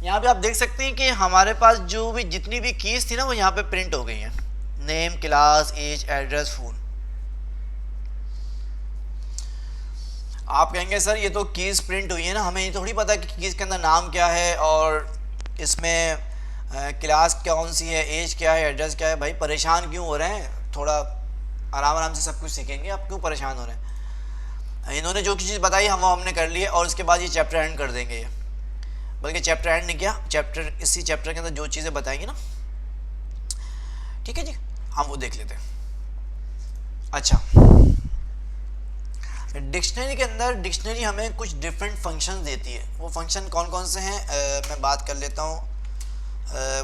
यहाँ पे आप देख सकते हैं कि हमारे पास जो भी जितनी भी कीज थी ना वो यहाँ पे प्रिंट हो गई हैं। Name, class, age, address, phone. आप कहेंगे सर ये तो कीज प्रिंट हुई है ना, हमें ये थोड़ी पता कि कीज के अंदर नाम क्या है और इसमें क्लास कौन सी है, एज क्या है, एड्रेस क्या है। भाई परेशान क्यों हो रहे हैं? थोड़ा आराम आराम से सब कुछ सीखेंगे, आप क्यों परेशान हो रहे हैं? इन्होंने जो चीज़ बताई हम वो हमने कर ली है और उसके बाद ये चैप्टर एंड कर देंगे। ये बल्कि चैप्टर एंड नहीं किया, चैप्टर इसी चैप्टर के अंदर जो चीज़ें बताएंगे ना, ठीक है जी, हम वो देख लेते हैं। अच्छा, डिक्शनरी के अंदर डिक्शनरी हमें कुछ डिफरेंट फंक्शन देती है। वो फंक्शन कौन कौन से हैं मैं बात कर लेता हूँ।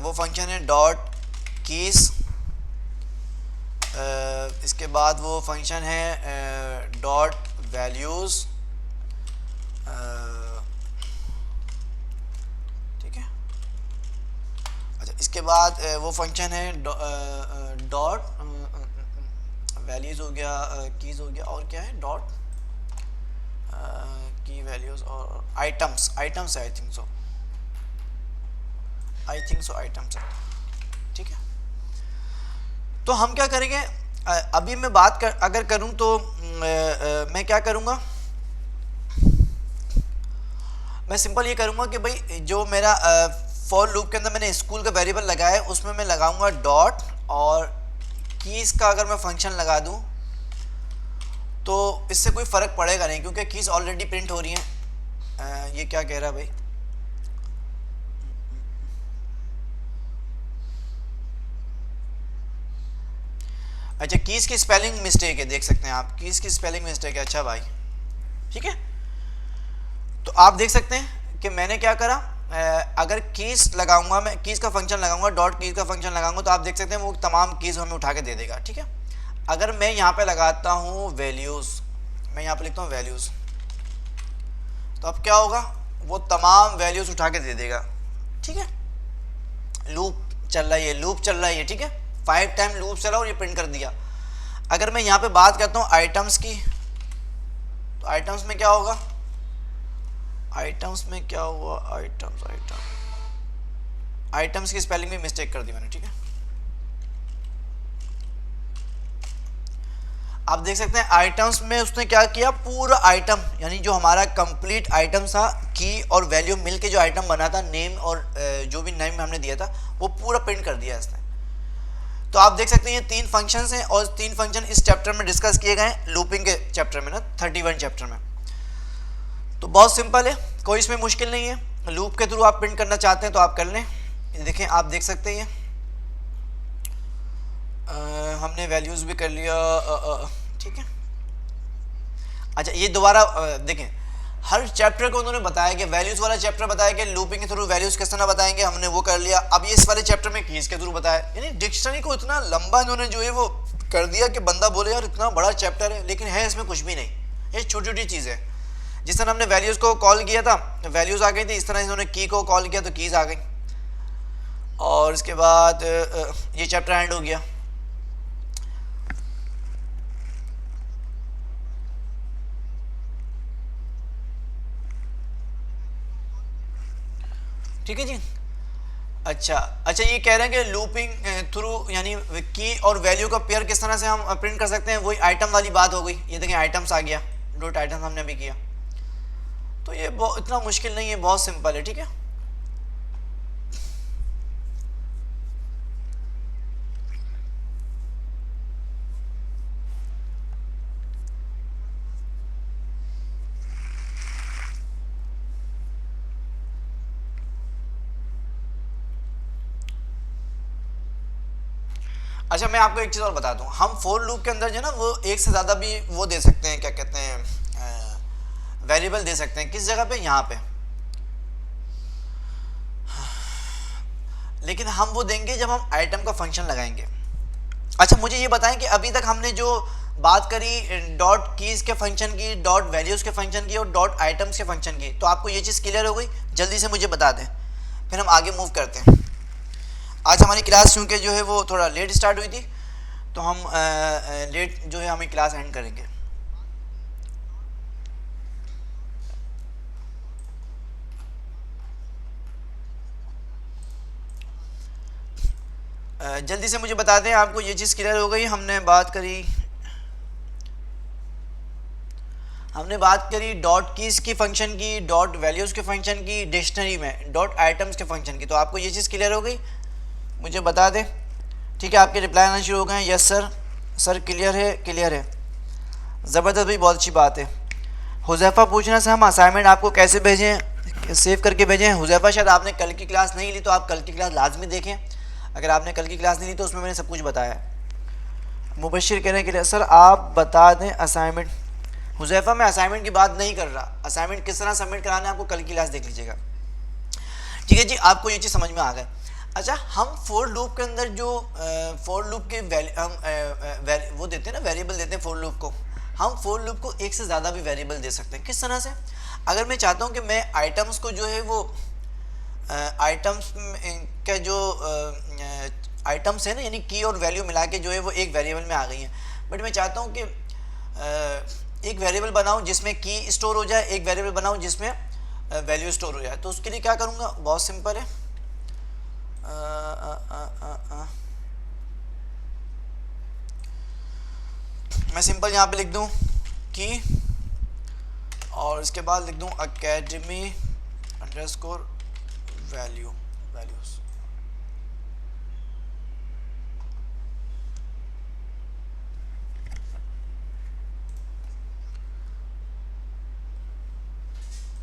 वो फंक्शन है डॉट कीज, इसके बाद वो फंक्शन है डॉट वैल्यूज़, ठीक है। अच्छा, इसके बाद वो फंक्शन है डॉट वैल्यूज़ हो गया, कीज़ हो गया, और क्या है? डॉट की वैल्यूज और आइटम्स, आइटम्स है, आई थिंक सो आइटम्स है, ठीक है। तो हम क्या करेंगे? अभी मैं बात अगर करूं तो मैं क्या करूंगा? मैं सिंपल ये करूंगा कि भाई जो मेरा फॉर लूप के अंदर मैंने स्कूल का वेरिएबल लगाया है उसमें मैं लगाऊंगा डॉट, और कीज का अगर मैं फंक्शन लगा दूं तो इससे कोई फ़र्क पड़ेगा नहीं, क्योंकि कीज़ ऑलरेडी प्रिंट हो रही हैं। ये क्या कह रहा है भाई? अच्छा, कीज़ की स्पेलिंग मिस्टेक है, देख सकते हैं आप, कीज़ की स्पेलिंग मिस्टेक है। अच्छा भाई, ठीक है। तो आप देख सकते हैं कि मैंने क्या करा, अगर कीज़ लगाऊंगा, मैं कीज़ का फंक्शन लगाऊंगा, डॉट कीज़ का फंक्शन लगाऊंगा, तो आप देख सकते हैं वो तमाम कीज़ हमें उठा के दे देगा, ठीक है। अगर मैं यहाँ पे लगाता हूँ वैल्यूज़, मैं यहाँ पे लिखता हूँ वैल्यूज़, तो अब क्या होगा? वो तमाम वैल्यूज़ उठा के दे देगा, ठीक है। लूप चल रहा है, ये लूप चल रहा है, ये ठीक है, 5 टाइम लूप चला और ये प्रिंट कर दिया। अगर मैं यहाँ पे बात करता हूँ आइटम्स की, तो आइटम्स में क्या होगा? आइटम्स में क्या हुआ? आइटम्स की स्पेलिंग में मिस्टेक कर दी मैंने, ठीक है। आप देख सकते हैं आइटम्स में उसने क्या किया, पूरा आइटम, यानी जो हमारा कंप्लीट आइटम था, की और वैल्यू मिलके जो आइटम बना था, नेम और जो भी नेम हमने दिया था वो पूरा प्रिंट कर दिया इसने। तो आप देख सकते हैं ये 3 फंक्शंस हैं और 3 फंक्शन इस चैप्टर में डिस्कस किए गए हैं, लूपिंग के चैप्टर में ना, 31 चैप्टर में। तो बहुत सिंपल है, कोई इसमें मुश्किल नहीं है। लूप के थ्रू आप प्रिंट करना चाहते हैं तो आप कर लें। देखें, आप देख सकते हैं हमने वैल्यूज़ भी कर लिया, ठीक है। अच्छा, ये दोबारा देखें, हर चैप्टर को उन्होंने बताया कि वैल्यूज़ वाला चैप्टर बताया कि लूपिंग के थ्रू वैल्यूज़ किस तरह बताएंगे, हमने वो कर लिया। अब ये इस वाले चैप्टर में कीज़ के थ्रू बताया, यानी डिक्शनरी को इतना लंबा इन्होंने जो है वो कर दिया कि बंदा बोले यार इतना बड़ा चैप्टर है, लेकिन है इसमें कुछ भी नहीं, ये छोटी छोटी चीज़ है। जिस तरह हमने वैल्यूज़ को कॉल किया था वैल्यूज़ आ गई थी, इस तरह इन्होंने की को कॉल किया तो कीज़ आ गई, और इसके बाद ये चैप्टर एंड हो गया। ठीक है जी। अच्छा अच्छा, ये कह रहे हैं कि लूपिंग थ्रू यानी की और वैल्यू का पेयर किस तरह से हम प्रिंट कर सकते हैं, वही आइटम वाली बात हो गई। ये देखें आइटम्स आ गया, डॉट आइटम्स हमने अभी किया। तो ये इतना मुश्किल नहीं है, बहुत सिंपल है, ठीक है। अच्छा मैं आपको एक चीज़ और बता दूं, हम फोर लूप के अंदर जो है ना वो एक से ज़्यादा भी वो दे सकते हैं, क्या कहते हैं, वेरिएबल दे सकते हैं। किस जगह पे, यहाँ पे। लेकिन हम वो देंगे जब हम आइटम का फंक्शन लगाएंगे। अच्छा मुझे ये बताएं कि अभी तक हमने जो बात करी डॉट कीज के फंक्शन की, डॉट वैल्यूज़ के फंक्शन की और डॉट आइटम्स के फंक्शन की, तो आपको ये चीज़ क्लियर हो गई? जल्दी से मुझे बता दें, फिर हम आगे मूव करते हैं। आज हमारी क्लास चूँकि जो है वो थोड़ा लेट स्टार्ट हुई थी, तो हम लेट जो है हमें क्लास एंड करेंगे। जल्दी से मुझे बता दें, आपको ये चीज़ क्लियर हो गई? हमने बात करी डॉट कीज की फंक्शन की, डॉट वैल्यूज़ के फंक्शन की, डिक्शनरी में डॉट आइटम्स के फंक्शन की। तो आपको ये चीज़ क्लियर हो गई? मुझे बता दें। ठीक है, आपके रिप्लाई आना शुरू हो गए हैं। यस सर, सर क्लियर है, क्लियर है, ज़बरदस्त भाई, बहुत अच्छी बात है। हुज़ैफ़ा पूछना सर हम असाइनमेंट आपको कैसे भेजें, सेव करके भेजें? हुज़ैफ़ा शायद आपने कल की क्लास नहीं ली, तो आप कल की क्लास लाजमी देखें। अगर आपने कल की क्लास नहीं ली तो उसमें मैंने सब कुछ बताया। मुबशिर कहने के लिए सर आप बता दें असाइनमेंट। हुज़ैफ़ा मैं असाइनमेंट की बात नहीं कर रहा, असाइनमेंट किस तरह सबमिट कराना है आपको कल की क्लास देख लीजिएगा। ठीक है जी, आपको ये चीज़ समझ में आ गया। अच्छा, हम फोर लूप के अंदर जो फोर लूप के हम वो देते हैं ना, वेरिएबल देते हैं फोर लूप को। हम फोर लूप को एक से ज़्यादा भी वेरिएबल दे सकते हैं। किस तरह से? अगर मैं चाहता हूँ कि मैं आइटम्स को जो है वो आइटम्स का जो आइटम्स है ना, यानी की और वैल्यू मिला के जो है वो एक वेरिएबल में आ गई हैं, बट मैं चाहता हूँ कि एक वेरिएबल बनाऊँ जिसमें की स्टोर हो जाए, एक वेरिएबल बनाऊँ जिसमें वैल्यू स्टोर हो जाए। तो उसके लिए क्या करूँगा? बहुत सिंपल है। मैं सिंपल यहाँ पे लिख दूँ की और इसके बाद लिख दूँ अकेडमी अंडरस्कोर वैल्यूज़।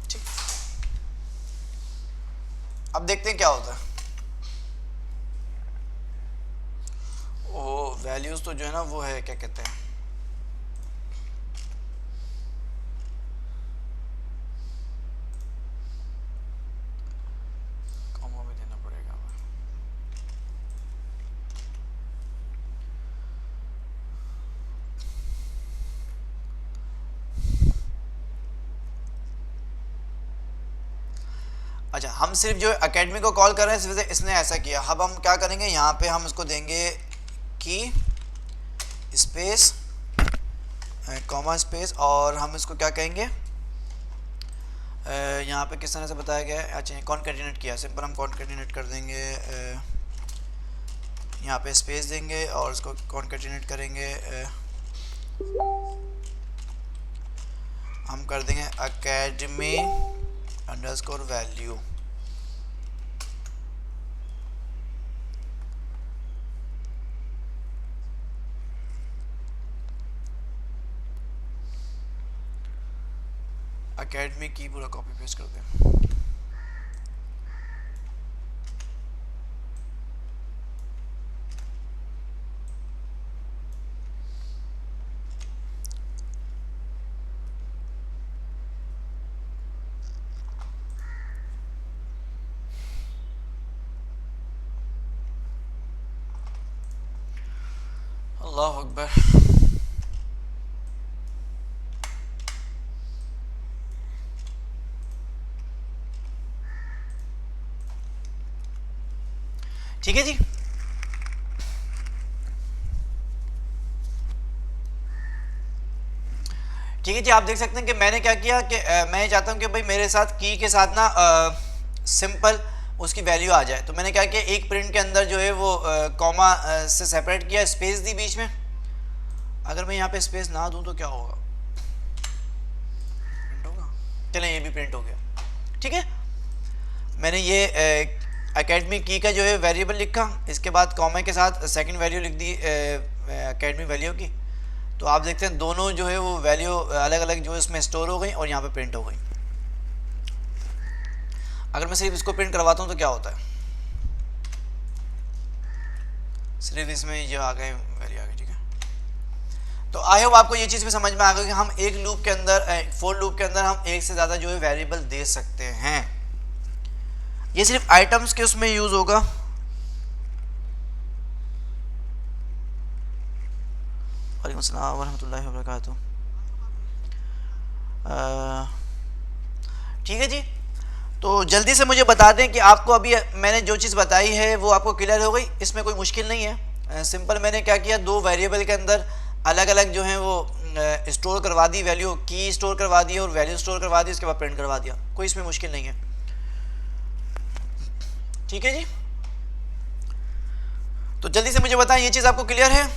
ठीक, अब देखते हैं क्या होता है। ओ वैल्यूज़ तो जो है ना वो है, क्या कहते हैं, कॉमा भी देना पड़ेगा। अच्छा, हम सिर्फ जो एकेडमी को कॉल कर रहे हैं, सिर्फ इसने ऐसा किया। अब हम क्या करेंगे, यहाँ पे हम इसको देंगे की स्पेस कॉमा स्पेस, और हम इसको क्या कहेंगे, यहाँ पे किस तरह से बताया गया है। अच्छा, कॉन्केटिनेट किया, सिंपल हम कॉन्केटिनेट कर देंगे। यहाँ पे स्पेस देंगे और इसको कॉन्केटिनेट करेंगे। हम कर देंगे अकेडमी अंडरस्कोर वैल्यू। अकेडमी की पूरा कॉपी पेस्ट कर दें। अल्लाह अकबर। ठीक है जी, ठीक है जी। आप देख सकते हैं कि मैंने क्या किया कि मैं चाहता हूं कि भाई मेरे साथ की के साथ ना सिंपल उसकी वैल्यू आ जाए। तो मैंने क्या किया, एक प्रिंट के अंदर जो है वो कॉमा से सेपरेट किया, स्पेस दी बीच में। अगर मैं यहाँ पे स्पेस ना दूँ तो क्या होगा, प्रिंट होगा, चलें ये भी प्रिंट हो गया, ठीक है। मैंने ये एकेडमी की का जो है वेरिएबल लिखा, इसके बाद कॉमा के साथ सेकंड वैल्यू लिख दी एकेडमी वैल्यू की। तो आप देखते हैं दोनों जो है वो वैल्यू अलग अलग जो है इसमें स्टोर हो गई और यहाँ पे प्रिंट हो गई। अगर मैं सिर्फ इसको प्रिंट करवाता हूँ तो क्या होता है, सिर्फ इसमें ये आ गए वैल्यू आ गई, ठीक है। तो आई होप आपको ये चीज़ भी समझ में आ गई कि हम एक लूप के अंदर, फोर लूप के अंदर हम एक से ज़्यादा जो है वेरिएबल दे सकते हैं। ये सिर्फ आइटम्स के उसमें यूज़ होगा। वालेकुम अस्सलाम वरहमतुल्लाहि वबरकातुहू। ठीक है जी, तो जल्दी से मुझे बता दें कि आपको अभी मैंने जो चीज़ बताई है वो आपको क्लियर हो गई, इसमें कोई मुश्किल नहीं है। सिंपल मैंने क्या किया, दो वेरिएबल के अंदर अलग अलग जो है वो स्टोर करवा दी, वैल्यू की स्टोर करवा दी और वैल्यू स्टोर करवा दी, उसके बाद प्रिंट करवा दिया, कोई इसमें मुश्किल नहीं है। ठीक है जी, तो जल्दी से मुझे बताएं ये चीज़ आपको क्लियर है।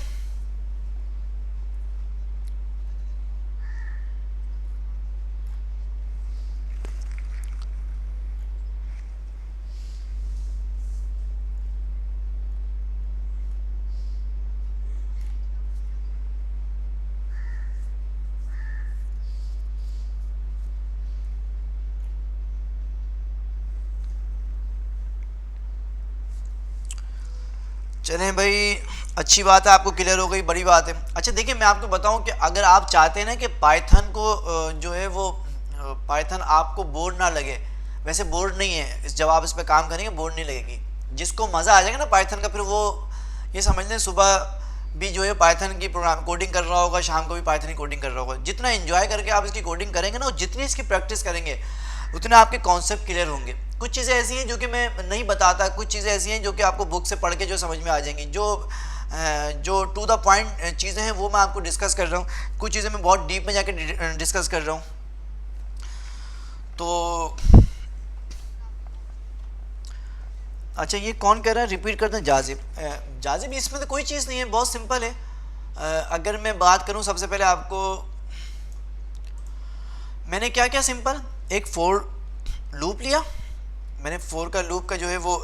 चलें भाई, अच्छी बात है, आपको क्लियर हो गई, बड़ी बात है। अच्छा देखिए, मैं आपको बताऊं कि अगर आप चाहते हैं ना कि पाइथन को जो है वो पाइथन आपको बोर ना लगे, वैसे बोर नहीं है, जब आप इस पर काम करेंगे बोर नहीं लगेगी। जिसको मज़ा आ जाएगा ना पाइथन का, फिर वो ये समझ लें सुबह भी जो है पाइथन की प्रोग्राम कोडिंग कर रहा होगा, शाम को भी पाइथन की कोडिंग कर रहा होगा। जितना एंजॉय करके आप इसकी कोडिंग करेंगे ना और जितनी इसकी प्रैक्टिस करेंगे उतने आपके कॉन्सेप्ट क्लियर होंगे। कुछ चीज़ें ऐसी हैं जो कि मैं नहीं बताता, कुछ चीज़ें ऐसी हैं जो कि आपको बुक से पढ़ के जो समझ में आ जाएंगी। जो टू द पॉइंट चीज़ें हैं वो मैं आपको डिस्कस कर रहा हूँ, कुछ चीज़ें मैं बहुत डीप में जाके डिस्कस कर रहा हूँ। तो अच्छा, ये कौन कह रहा है, रिपीट करते हैं, जाजिब। जाजिब इसमें तो कोई चीज़ नहीं है, बहुत सिंपल है। अगर मैं बात करूँ, सबसे पहले आपको मैंने क्या क्या सिंपल एक फोर लूप लिया, मैंने फोर का लूप का जो है वो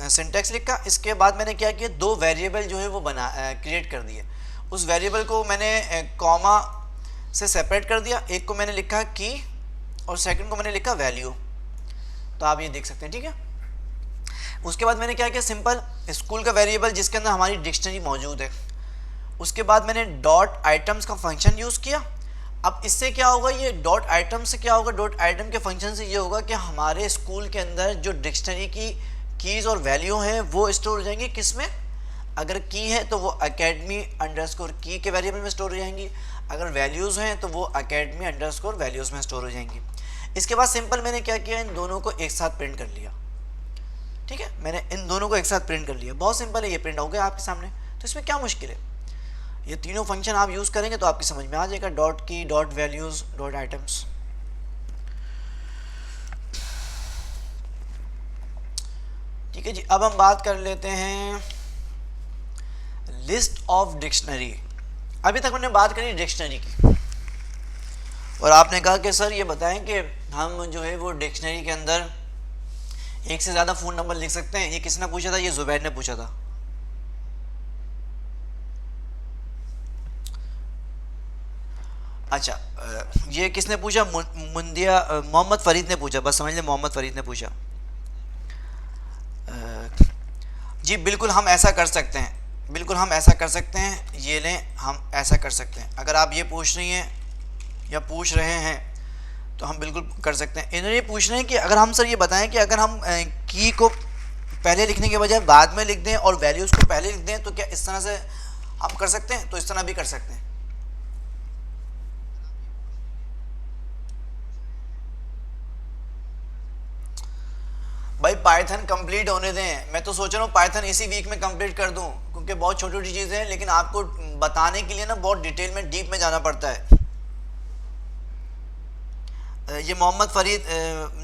सिंटैक्स लिखा। इसके बाद मैंने क्या किया, दो वेरिएबल जो है वो क्रिएट कर दिए। उस वेरिएबल को मैंने कॉमा से सेपरेट कर दिया, एक को मैंने लिखा की और सेकंड को मैंने लिखा वैल्यू। तो आप ये देख सकते हैं, ठीक है। उसके बाद मैंने क्या किया, सिंपल स्कूल का वेरिएबल जिसके अंदर हमारी डिक्शनरी मौजूद है। उसके बाद मैंने डॉट आइटम्स का फंक्शन यूज़ किया। अब इससे क्या होगा, ये डॉट आइटम से क्या होगा, डॉट आइटम के फंक्शन से ये होगा कि हमारे स्कूल के अंदर जो डिक्शनरी की कीज़ और वैल्यू हैं वो स्टोर हो जाएंगी। किस में, अगर की है तो वो अकेडमी अंडरस्कोर की के वेरिएबल में स्टोर हो जाएंगी, अगर वैल्यूज़ हैं तो वो अकेडमी अंडरस्कोर वैल्यूज़ में स्टोर हो जाएंगी। इसके बाद सिंपल मैंने क्या किया, इन दोनों को एक साथ प्रिंट कर लिया। ठीक है, मैंने इन दोनों को एक साथ प्रिंट कर लिया, बहुत सिंपल है, ये प्रिंट हो गया आपके सामने। तो इसमें क्या मुश्किल है, ये तीनों फंक्शन आप यूज़ करेंगे तो आपकी समझ में आ जाएगा, डॉट की, डॉट वैल्यूज़, डॉट आइटम्स। ठीक है जी, अब हम बात कर लेते हैं लिस्ट ऑफ डिक्शनरी। अभी तक हमने बात करी डिक्शनरी की और आपने कहा कि सर ये बताएं कि हम जो है वो डिक्शनरी के अंदर एक से ज़्यादा फ़ोन नंबर लिख सकते हैं। ये किसने पूछा था, ये जुबैर ने पूछा था। अच्छा, ये किसने पूछा, मुंदिया मोहम्मद फरीद ने पूछा, बस समझ लें मोहम्मद फरीद ने पूछा। जी बिल्कुल हम ऐसा कर सकते हैं, बिल्कुल हम ऐसा कर सकते हैं, ये लें हम ऐसा कर सकते हैं। अगर आप ये पूछ रही हैं या पूछ रहे हैं तो हम बिल्कुल कर सकते हैं। इन्होंने ये पूछ रहे हैं कि अगर हम सर ये बताएं कि अगर हम की को पहले लिखने के बजाय बाद में लिख दें और वैल्यूज़ को पहले लिख दें तो क्या इस तरह से हम कर सकते हैं, तो इस तरह भी कर सकते हैं। भाई पाइथन कंप्लीट होने दें, मैं तो सोच रहा हूँ पाइथन इसी वीक में कंप्लीट कर दूँ, क्योंकि बहुत छोटी छोटी चीज़ें हैं लेकिन आपको बताने के लिए ना बहुत डिटेल में डीप में जाना पड़ता है। ये मोहम्मद फरीद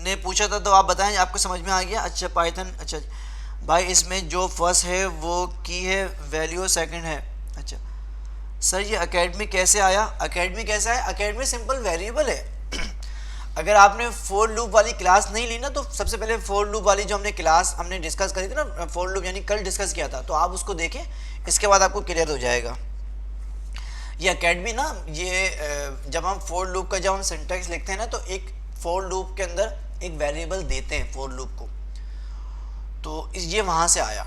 ने पूछा था, तो आप बताएं आपको समझ में आ गया? अच्छा पाइथन, अच्छा भाई इसमें जो फर्स्ट है वो की है वैल्यू, सेकंड है। अच्छा सर ये अकेडमी कैसे आया? अकेडमी कैसा है? अकेडमी सिंपल वेरिएबल है। अगर आपने फोर लूप वाली क्लास नहीं ली ना, तो सबसे पहले फोर लूप वाली जो हमने क्लास हमने डिस्कस करी थी ना, फोर लूप यानी कल डिस्कस किया था, तो आप उसको देखें, इसके बाद आपको क्लियर हो जाएगा। ये अकेडमी ना, ये जब हम फोर लूप का जब हम सिंटैक्स लिखते हैं ना, तो एक फोर लूप के अंदर एक वेरिएबल देते हैं फोर लूप को, तो ये वहाँ से आया।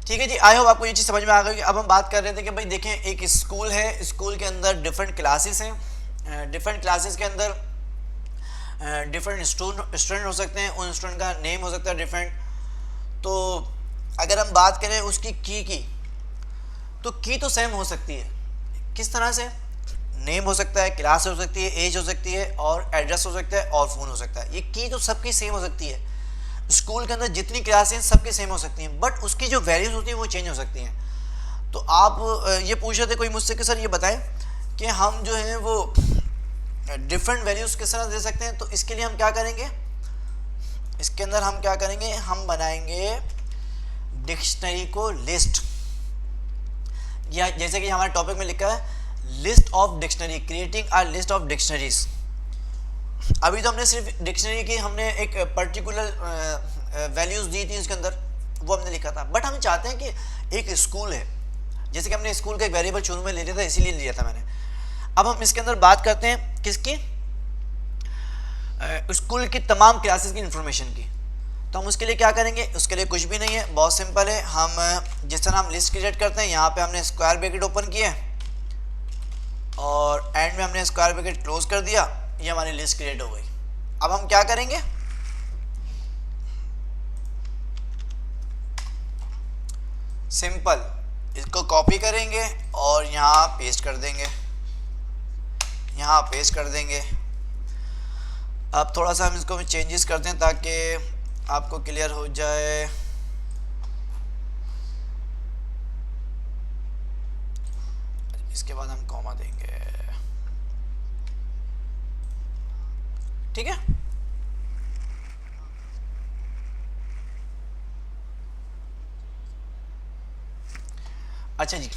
ठीक है जी, आई होप आपको ये चीज़ समझ में आ गई। अब हम बात कर रहे थे कि भाई देखें, एक स्कूल है, स्कूल के अंदर डिफरेंट क्लासेस हैं, डिफरेंट क्लासेस के अंदर डिफरेंट स्टूडेंट हो सकते हैं, उन स्टूडेंट का नेम हो सकता है डिफरेंट। तो अगर हम बात करें उसकी की तो की तो सेम हो सकती है। किस तरह से? नेम हो सकता है, क्लास हो सकती है, एज हो सकती है, और एड्रेस हो सकता है, और फ़ोन हो सकता है। ये की तो सबकी सेम हो सकती है। स्कूल के अंदर जितनी क्लासें सबकी सेम हो सकती हैं, बट उसकी जो वैल्यूज़ होती हैं वो चेंज हो सकती हैं। तो आप ये पूछ रहे थे कोई मुझसे कि सर ये बताएं कि हम जो है वो डिफरेंट वैल्यूज़ किस तरह दे सकते हैं। तो इसके लिए हम क्या करेंगे, इसके अंदर हम क्या करेंगे, हम बनाएंगे डिक्शनरी को लिस्ट, या जैसे कि हमारे टॉपिक में लिखा है list of dictionary, creating a list of dictionaries. अभी तो हमने सिर्फ डिक्शनरी की हमने एक पर्टिकुलर वैल्यूज़ दी थी उसके अंदर, वो हमने लिखा था, बट हम चाहते हैं कि एक स्कूल है, जैसे कि हमने स्कूल का एक वेरिएबल शुरू में ले लिया था, इसीलिए लिया था मैंने। अब हम इसके अंदर बात करते हैं किसकी, स्कूल की तमाम क्लासेस की इंफॉर्मेशन की। तो हम उसके लिए क्या करेंगे, उसके लिए कुछ भी नहीं है, बहुत सिंपल है। हम जिस तरह हम लिस्ट क्रिएट करते हैं, यहाँ पे हमने स्क्वायर ब्रैकेट ओपन किया और एंड में हमने स्क्वायर ब्रैकेट क्लोज कर दिया, ये हमारी लिस्ट क्रिएट हो गई। अब हम क्या करेंगे, सिंपल इसको कॉपी करेंगे और यहाँ पेस्ट कर देंगे, यहाँ पेस्ट कर देंगे। अब थोड़ा सा हम इसको चेंजेस करते हैं ताकि आपको क्लियर हो जाए। इसके बाद हम कॉमा देंगे, ठीक है। अच्छा जी,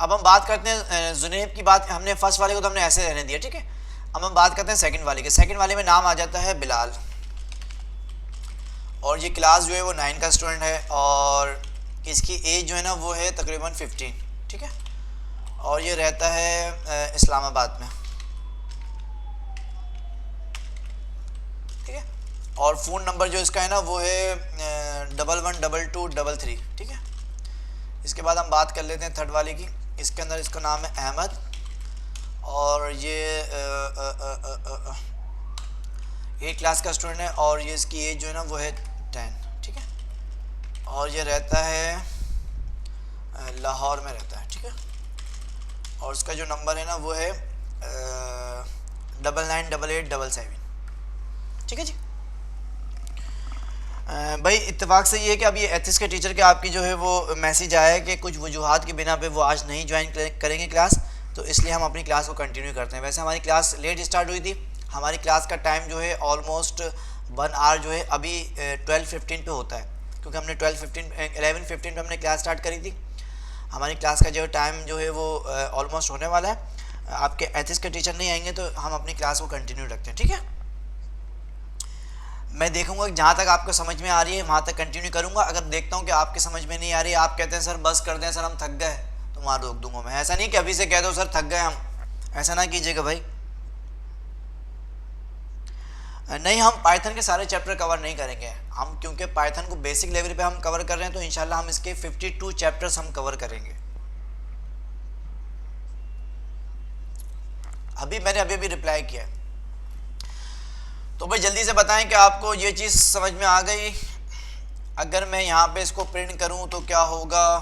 अब हम बात करते हैं जुनेब की बात। हमने फर्स्ट वाले को तो हमने ऐसे रहने दिया, ठीक है। अब हम बात करते हैं सेकंड वाले के। सेकंड वाले में नाम आ जाता है बिलाल, और ये क्लास जो है वो 9 का स्टूडेंट है, और इसकी एज जो है ना वो है तकरीबन 15, ठीक है, और ये रहता है इस्लामाबाद में, ठीक है। और फ़ोन नंबर जो इसका है ना वो है 112223, ठीक है। इसके बाद हम बात कर लेते हैं थर्ड वाले की। इसके अंदर इसका नाम है अहमद, और ये 8 क्लास का स्टूडेंट है, और ये इसकी एज जो है ना वो है 10, ठीक है, और ये रहता है लाहौर में रहता है, ठीक है। और उसका जो नंबर है ना वो है 998877, ठीक है जी। भाई इत्तेफाक से ये है कि अब ये एथिक्स के टीचर के आपकी जो है वो मैसेज आया है कि कुछ वजूहात की बिना पे वो आज नहीं ज्वाइन करेंगे क्लास, तो इसलिए हम अपनी क्लास को कंटिन्यू करते हैं। वैसे हमारी क्लास लेट स्टार्ट हुई थी, हमारी क्लास का टाइम जो है ऑलमोस्ट 1 आवर जो है अभी 12:15 पे होता है, क्योंकि हमने 11:15 पे हमने क्लास स्टार्ट करी थी। हमारी क्लास का जो टाइम जो है वो ऑलमोस्ट होने वाला है। आपके एथिक्स के टीचर नहीं आएंगे तो हम अपनी क्लास को कंटिन्यू रखते हैं, ठीक है। मैं देखूंगा जहाँ तक आपको समझ में आ रही है वहाँ तक कंटिन्यू करूँगा। अगर देखता हूँ कि आपके समझ में नहीं आ रही है, आप कहते हैं सर बस कर दें सर हम थक गए, तो वहाँ रोक दूंगा मैं। ऐसा नहीं कि अभी से कह दो सर थक गए हम, ऐसा ना कीजिएगा भाई। नहीं, हम पाइथन के सारे चैप्टर कवर नहीं करेंगे हम, क्योंकि पाइथन को बेसिक लेवल पे हम कवर कर रहे हैं, तो इंशाल्लाह हम इसके 52 चैप्टर्स हम कवर करेंगे। अभी मैंने अभी रिप्लाई किया है। तो भाई जल्दी से बताएं कि आपको ये चीज़ समझ में आ गई। अगर मैं यहाँ पे इसको प्रिंट करूँ तो क्या होगा,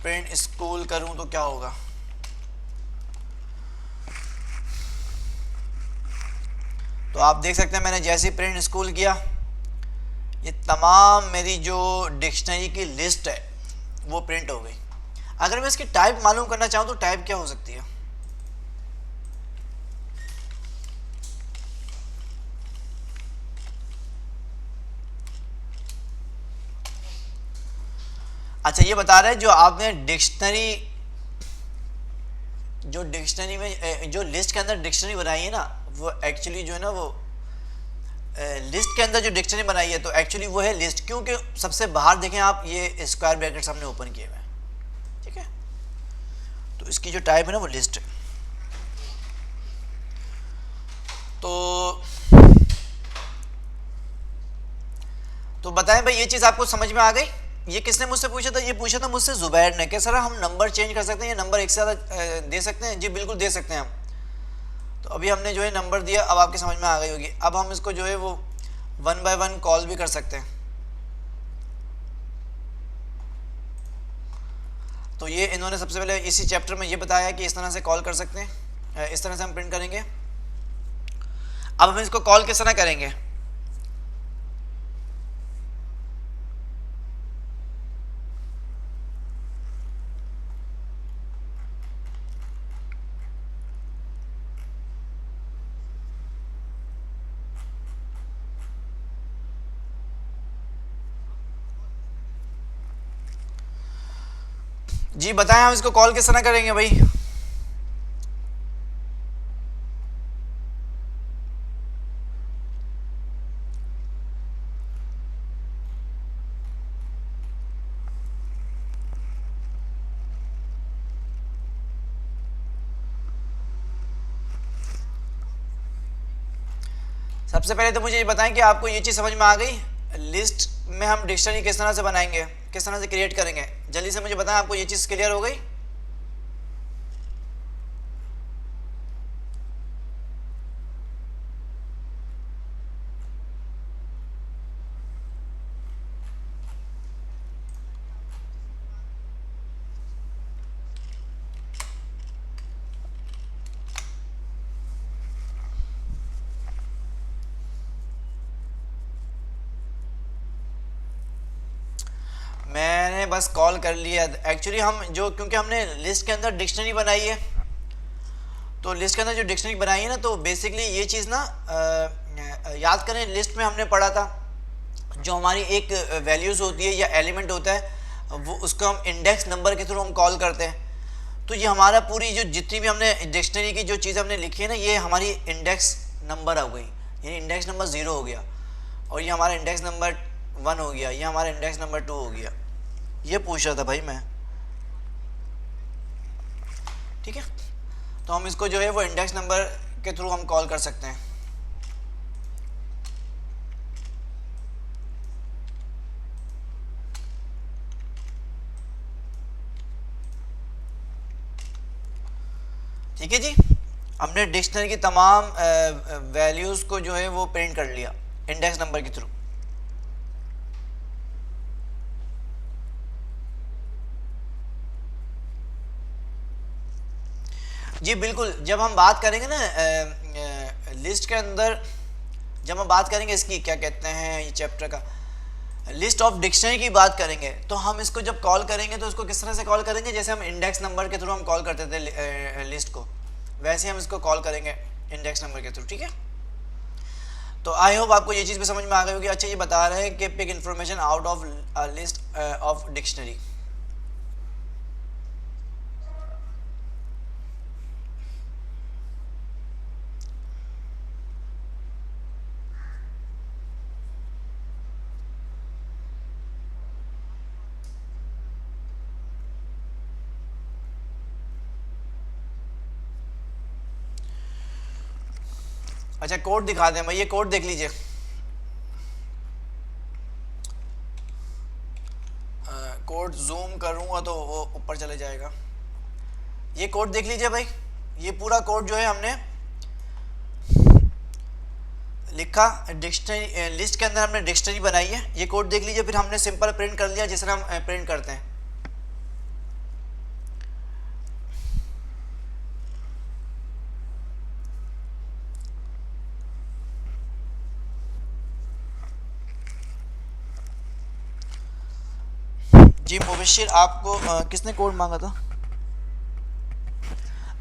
प्रिंट स्कूल करूँ तो क्या होगा। तो आप देख सकते हैं मैंने जैसे ही प्रिंट स्कूल किया, ये तमाम मेरी जो डिक्शनरी की लिस्ट है वो प्रिंट हो गई। अगर मैं इसकी टाइप मालूम करना चाहूँ तो टाइप क्या हो सकती है, अच्छा ये बता रहे हैं जो आपने डिक्शनरी में जो लिस्ट के अंदर डिक्शनरी बनाई है ना, वो एक्चुअली जो है ना वो लिस्ट के अंदर जो डिक्शनरी बनाई है तो एक्चुअली वो है लिस्ट, क्योंकि सबसे बाहर देखें आप ये स्क्वायर ब्रैकेट्स हमने ओपन किए हुए हैं, ठीक है। तो इसकी जो टाइप है ना वो लिस्ट है। तो बताएं भाई ये चीज़ आपको समझ में आ गई? ये किसने मुझसे पूछा था? ये पूछा था मुझसे जुबैर ने कि सर हम नंबर चेंज कर सकते हैं, ये नंबर एक से ज़्यादा दे सकते हैं? जी बिल्कुल दे सकते हैं हम। तो अभी हमने जो है नंबर दिया, अब आपके समझ में आ गई होगी। अब हम इसको जो है वो 1 बाय 1 कॉल भी कर सकते हैं। तो ये इन्होंने सबसे पहले इसी चैप्टर में ये बताया कि इस तरह से कॉल कर सकते हैं, इस तरह से हम प्रिंट करेंगे। अब हम इसको कॉल किस तरह करेंगे? जी बताएं हम इसको कॉल किस तरह करेंगे भाई? सबसे पहले तो मुझे ये बताएं कि आपको ये चीज़ समझ में आ गई, लिस्ट में हम डिक्शनरी किस तरह से बनाएंगे, किस तरह से क्रिएट करेंगे? जल्दी से मुझे बताएं, आपको ये चीज़ क्लियर हो गई? मैंने बस कॉल कर लिया एक्चुअली। हम जो क्योंकि हमने लिस्ट के अंदर डिक्शनरी बनाई है, तो लिस्ट के अंदर जो डिक्शनरी बनाई है ना, तो बेसिकली ये चीज़ ना याद करें, लिस्ट में हमने पढ़ा था जो हमारी एक वैल्यूज़ होती है या एलिमेंट होता है, वो उसको हम इंडेक्स नंबर के थ्रू हम कॉल करते हैं। तो ये हमारा पूरी जो जितनी भी हमने डिक्शनरी की जो चीज़ हमने लिखी है ना, ये हमारी इंडेक्स नंबर हो गई, यानी इंडेक्स नंबर 0 हो गया, और ये हमारा इंडेक्स नंबर 1 हो गया, ये हमारा इंडेक्स नंबर 2 हो गया। ये पूछ रहा था भाई मैं, ठीक है। तो हम इसको जो है वो इंडेक्स नंबर के थ्रू हम कॉल कर सकते हैं। ठीक है जी, हमने डिक्शनरी की तमाम वैल्यूज़ को जो है वो प्रिंट कर लिया इंडेक्स नंबर के थ्रू। जी बिल्कुल, जब हम बात करेंगे ना लिस्ट के अंदर, जब हम बात करेंगे इसकी क्या कहते हैं ये चैप्टर का, लिस्ट ऑफ डिक्शनरी की बात करेंगे, तो हम इसको जब कॉल करेंगे तो इसको किस तरह से कॉल करेंगे? जैसे हम इंडेक्स नंबर के थ्रू हम कॉल करते थे लिस्ट को, वैसे हम इसको कॉल करेंगे इंडेक्स नंबर के थ्रू, ठीक है। तो आई होप आपको ये चीज़ भी समझ में आ गई होगी। अच्छा ये बता रहे हैं कि pick information out of list of dictionary. अच्छा कोड दिखा दें भाई, ये कोड देख लीजिए। कोड जूम करूँगा तो वो ऊपर चले जाएगा। ये कोड देख लीजिए भाई, ये पूरा कोड जो है हमने लिखा डिक्शनरी, लिस्ट के अंदर हमने डिक्शनरी बनाई है, ये कोड देख लीजिए। फिर हमने सिंपल प्रिंट कर लिया जिस तरह हम प्रिंट करते हैं। जी मुबशिर, आपको किसने कोड मांगा था?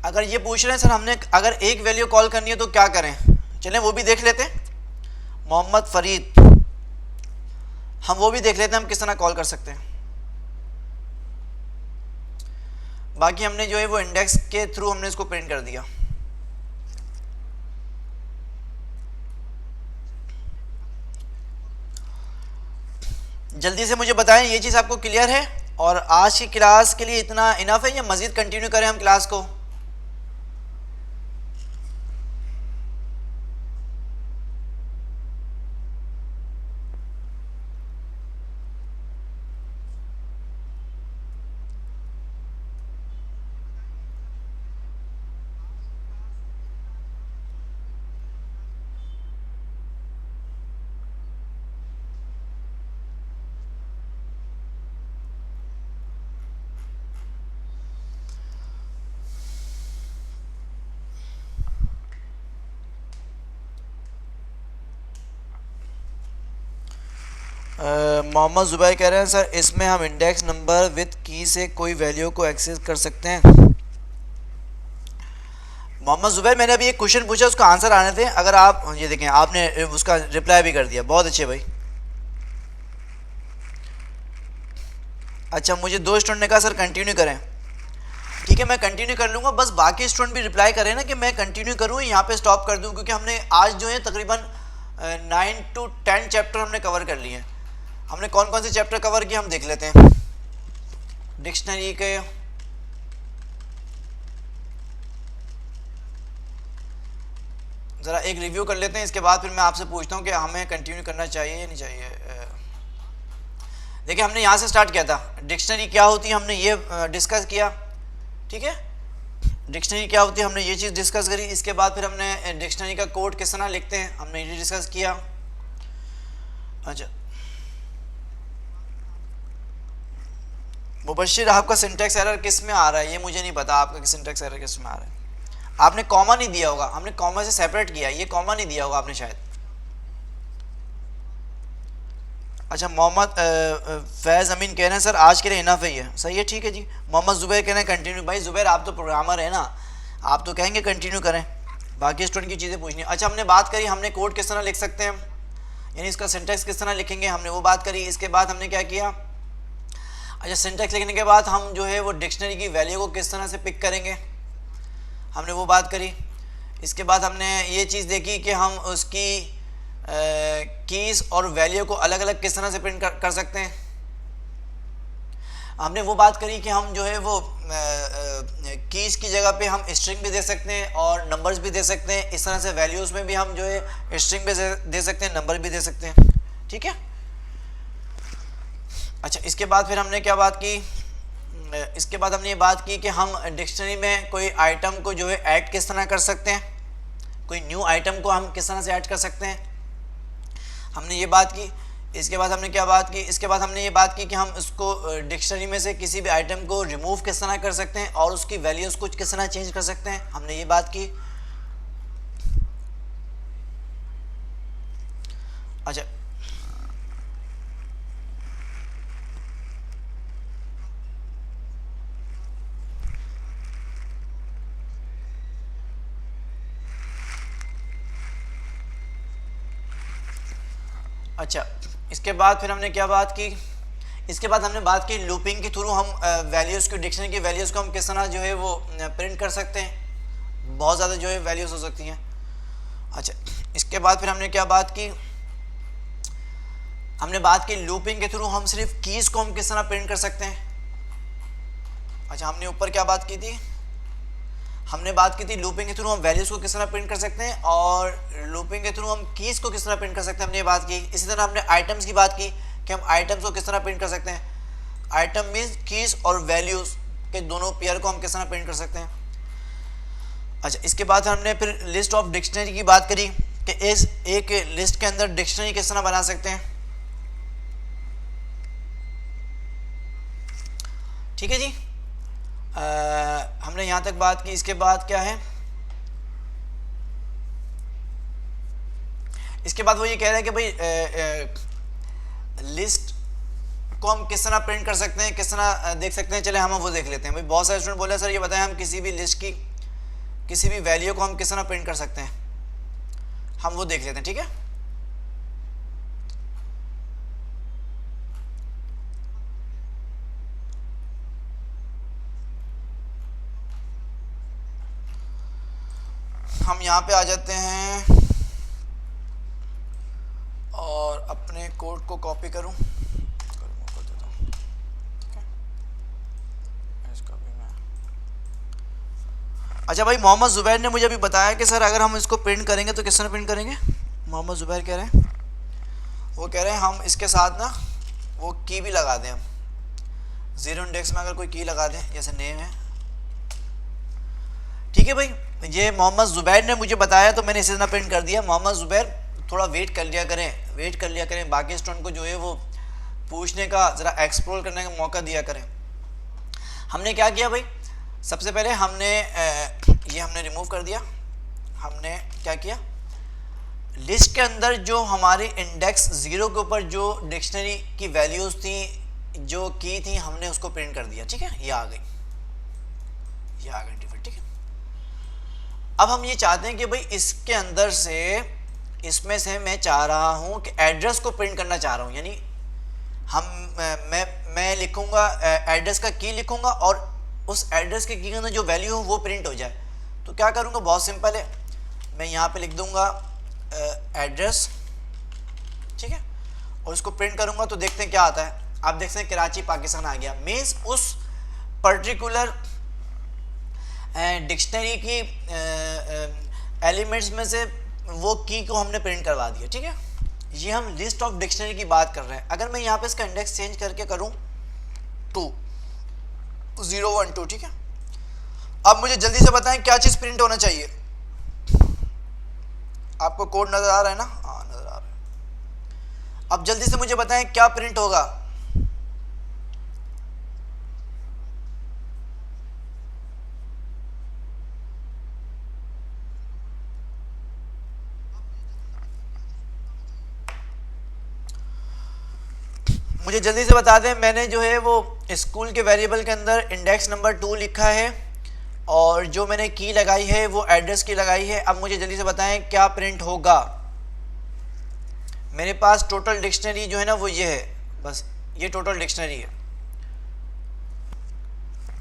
अगर ये पूछ रहे हैं सर हमने अगर एक वैल्यू कॉल करनी है तो क्या करें, चलें वो भी देख लेते हैं। मोहम्मद फरीद, हम वो भी देख लेते हैं हम किस तरह कॉल कर सकते हैं। बाकी हमने जो है वो इंडेक्स के थ्रू हमने इसको प्रिंट कर दिया। जल्दी से मुझे बताएं ये चीज़ आपको क्लियर है, और आज की क्लास के लिए इतना इनफ है या मज़ीद कंटिन्यू करें हम क्लास को? मोहम्मद ज़ुबैर कह रहे हैं सर इसमें हम इंडेक्स नंबर विद की से कोई वैल्यू को एक्सेस कर सकते हैं। मोहम्मद ज़ुबैर मैंने अभी एक क्वेश्चन पूछा, उसका आंसर आने थे। अगर आप ये देखें, आपने उसका रिप्लाई भी कर दिया, बहुत अच्छे भाई। अच्छा, मुझे 2 स्टूडेंट ने कहा सर कंटिन्यू करें। ठीक है, मैं कंटिन्यू कर लूँगा, बस बाकी स्टूडेंट भी रिप्लाई करें ना कि मैं कंटिन्यू करूँ, यहाँ पे स्टॉप कर दूँ, क्योंकि हमने आज जो है तकरीबन 9 to 10 चैप्टर हमने कवर कर लिए हैं। हमने कौन कौन से चैप्टर कवर किए हम देख लेते हैं। डिक्शनरी के ज़रा एक रिव्यू कर लेते हैं, इसके बाद फिर मैं आपसे पूछता हूँ कि हमें कंटिन्यू करना चाहिए या नहीं चाहिए। देखिए, हमने यहाँ से स्टार्ट किया था, डिक्शनरी क्या होती है हमने ये डिस्कस किया। ठीक है, डिक्शनरी क्या होती है हमने ये चीज़ डिस्कस करी। इसके बाद फिर हमने डिक्शनरी का कोड किस तरह लिखते हैं हमने ये डिस्कस किया। अच्छा, मुबशिर आपका सिंटेक्स एरर किस में आ रहा है ये मुझे नहीं पता, आपका सिंटेक्स एरर किस में आ रहा है। आपने कॉमा नहीं दिया होगा, हमने कॉमा से सेपरेट किया, ये कॉमा नहीं दिया होगा आपने शायद। अच्छा, मोहम्मद फैज़ अमीन कह रहे हैं सर आज के लिए इनफ है ये, सही है, ठीक है जी। मोहम्मद ज़ुबैर कह रहे हैं कंटिन्यू। भाई ज़ुबैर आप तो प्रोग्रामर है ना, आप तो कहेंगे कंटिन्यू करें, बाकी स्टूडेंट की चीज़ें पूछनी। अच्छा, हमने बात करी हमने कोड किस तरह लिख सकते हैं, यानी इसका सिंटेक्स किस तरह लिखेंगे, हमने वो बात करी। इसके बाद हमने क्या किया, अच्छा सिंटेक्स लिखने के बाद हम जो है वो डिक्शनरी की वैल्यू को किस तरह से पिक करेंगे, हमने वो बात करी। इसके बाद हमने ये चीज़ देखी कि हम उसकी कीज़ और वैल्यू को अलग अलग किस तरह से प्रिंट कर सकते हैं। हमने वो बात करी कि हम जो है वो कीज़ की जगह पे हम स्ट्रिंग भी दे सकते हैं और नंबर्स भी दे सकते हैं। इस तरह से वैल्यूज़ में भी हम जो है स्ट्रिंग भी दे सकते हैं, नंबर भी दे सकते हैं। ठीक है, अच्छा इसके बाद फिर हमने क्या बात की, इसके बाद हमने ये बात की कि हम डिक्शनरी में कोई आइटम को जो है ऐड किस तरह कर सकते हैं, कोई न्यू आइटम को हम किस तरह से ऐड कर सकते हैं, हमने ये बात की। इसके बाद हमने क्या बात की, इसके बाद हमने ये बात की कि हम उसको डिक्शनरी में से किसी भी आइटम को रिमूव किस तरह कर सकते हैं और उसकी वैल्यूज़ को किस तरह चेंज कर सकते हैं, हमने ये बात की। अच्छा, अच्छा इसके बाद फिर हमने क्या बात की, इसके बाद हमने बात की लूपिंग के थ्रू हम वैल्यूज़ को, डिक्शनरी की वैल्यूज़ को हम किस तरह जो है वो प्रिंट कर सकते हैं, बहुत ज़्यादा जो है वैल्यूज़ हो सकती हैं। अच्छा, इसके बाद फिर हमने क्या बात की, हमने बात की लूपिंग के थ्रू हम सिर्फ कीज़ को हम किस तरह प्रिंट कर सकते हैं। अच्छा, हमने ऊपर क्या बात की थी, हमने बात की थी लूपिंग के थ्रू हम वैल्यूज़ को किस तरह प्रिंट कर सकते हैं और लूपिंग के थ्रू हम कीज़ को किस तरह प्रिंट कर सकते हैं, हमने ये बात की। इसी तरह हमने आइटम्स की बात की कि हम आइटम्स को किस तरह प्रिंट कर सकते हैं। आइटम मीन्स कीज़ और वैल्यूज़ के दोनों पेयर को हम किस तरह प्रिंट कर सकते हैं। अच्छा, इसके बाद हमने फिर लिस्ट ऑफ डिक्शनरी की बात करी कि इस एक लिस्ट के अंदर डिक्शनरी किस तरह बना सकते हैं। ठीक है जी, हमने यहाँ तक बात की। इसके बाद क्या है, इसके बाद वो ये कह रहा है कि भाई लिस्ट को हम किस तरह प्रिंट कर सकते हैं, किस तरह देख सकते हैं। चले हम वो देख लेते हैं। भाई बहुत सारे स्टूडेंट बोले सर ये बताएं हम किसी भी लिस्ट की किसी भी वैल्यू को हम किस तरह प्रिंट कर सकते हैं, हम वो देख लेते हैं। ठीक है, हम यहाँ पे आ जाते हैं और अपने कोड को कॉपी करूँ, कर देता हूँ, ठीक है, इसका भी मैं। अच्छा भाई, मोहम्मद ज़ुबैर ने मुझे अभी बताया कि सर अगर हम इसको प्रिंट करेंगे तो किस तरह प्रिंट करेंगे। मोहम्मद ज़ुबैर कह रहे हैं, वो कह रहे हैं हम इसके साथ ना वो की भी लगा दें, हम ज़ीरो इंडेक्स में अगर कोई की लगा दें, जैसे नेम है। ठीक है भाई, ये मोहम्मद ज़ुबैर ने मुझे बताया तो मैंने इसी तरह प्रिंट कर दिया। मोहम्मद ज़ुबैर थोड़ा वेट कर लिया करें, वेट कर लिया करें, बाकी स्टूडेंट को जो है वो पूछने का, ज़रा एक्सप्लोर करने का मौका दिया करें। हमने क्या किया भाई, सबसे पहले हमने ये हमने रिमूव कर दिया। हमने क्या किया, लिस्ट के अंदर जो हमारे इंडेक्स 0 के ऊपर जो डिक्शनरी की वैल्यूज़ थी, जो की थी, हमने उसको प्रिंट कर दिया। ठीक है, ये आ गई, ये आ गई डिफॉल्ट। ठीक है, अब हम ये चाहते हैं कि भाई इसके अंदर से, इसमें से मैं चाह रहा हूँ कि एड्रेस को प्रिंट करना चाह रहा हूँ, यानी मैं लिखूँगा एड्रेस का की लिखूँगा और उस एड्रेस के की के अंदर जो वैल्यू हो वो प्रिंट हो जाए। तो क्या करूँगा, बहुत सिंपल है, मैं यहाँ पे लिख दूँगा एड्रेस, ठीक है, और इसको प्रिंट करूँगा तो देखते हैं क्या आता है। आप देखते हैं कराची पाकिस्तान आ गया, मीन्स उस पर्टिकुलर डिक्शनरी की एलिमेंट्स में से वो की को हमने प्रिंट करवा दिया। ठीक है, ये हम लिस्ट ऑफ डिक्शनरी की बात कर रहे हैं। अगर मैं यहाँ पे इसका इंडेक्स चेंज करके करूँ 2 0 1 2, ठीक है, अब मुझे जल्दी से बताएं क्या चीज़ प्रिंट होना चाहिए। आपको कोड नज़र आ रहा है ना? हाँ नज़र आ रहा है। अब जल्दी से मुझे बताएं क्या प्रिंट होगा। मुझे जल्दी से बता दें, मैंने जो है वो स्कूल के वेरिएबल के अंदर इंडेक्स नंबर 2 लिखा है और जो मैंने की लगाई है वो एड्रेस की लगाई है। अब मुझे जल्दी से बताएं क्या प्रिंट होगा। मेरे पास टोटल डिक्शनरी जो है ना वो ये है, बस ये टोटल डिक्शनरी है।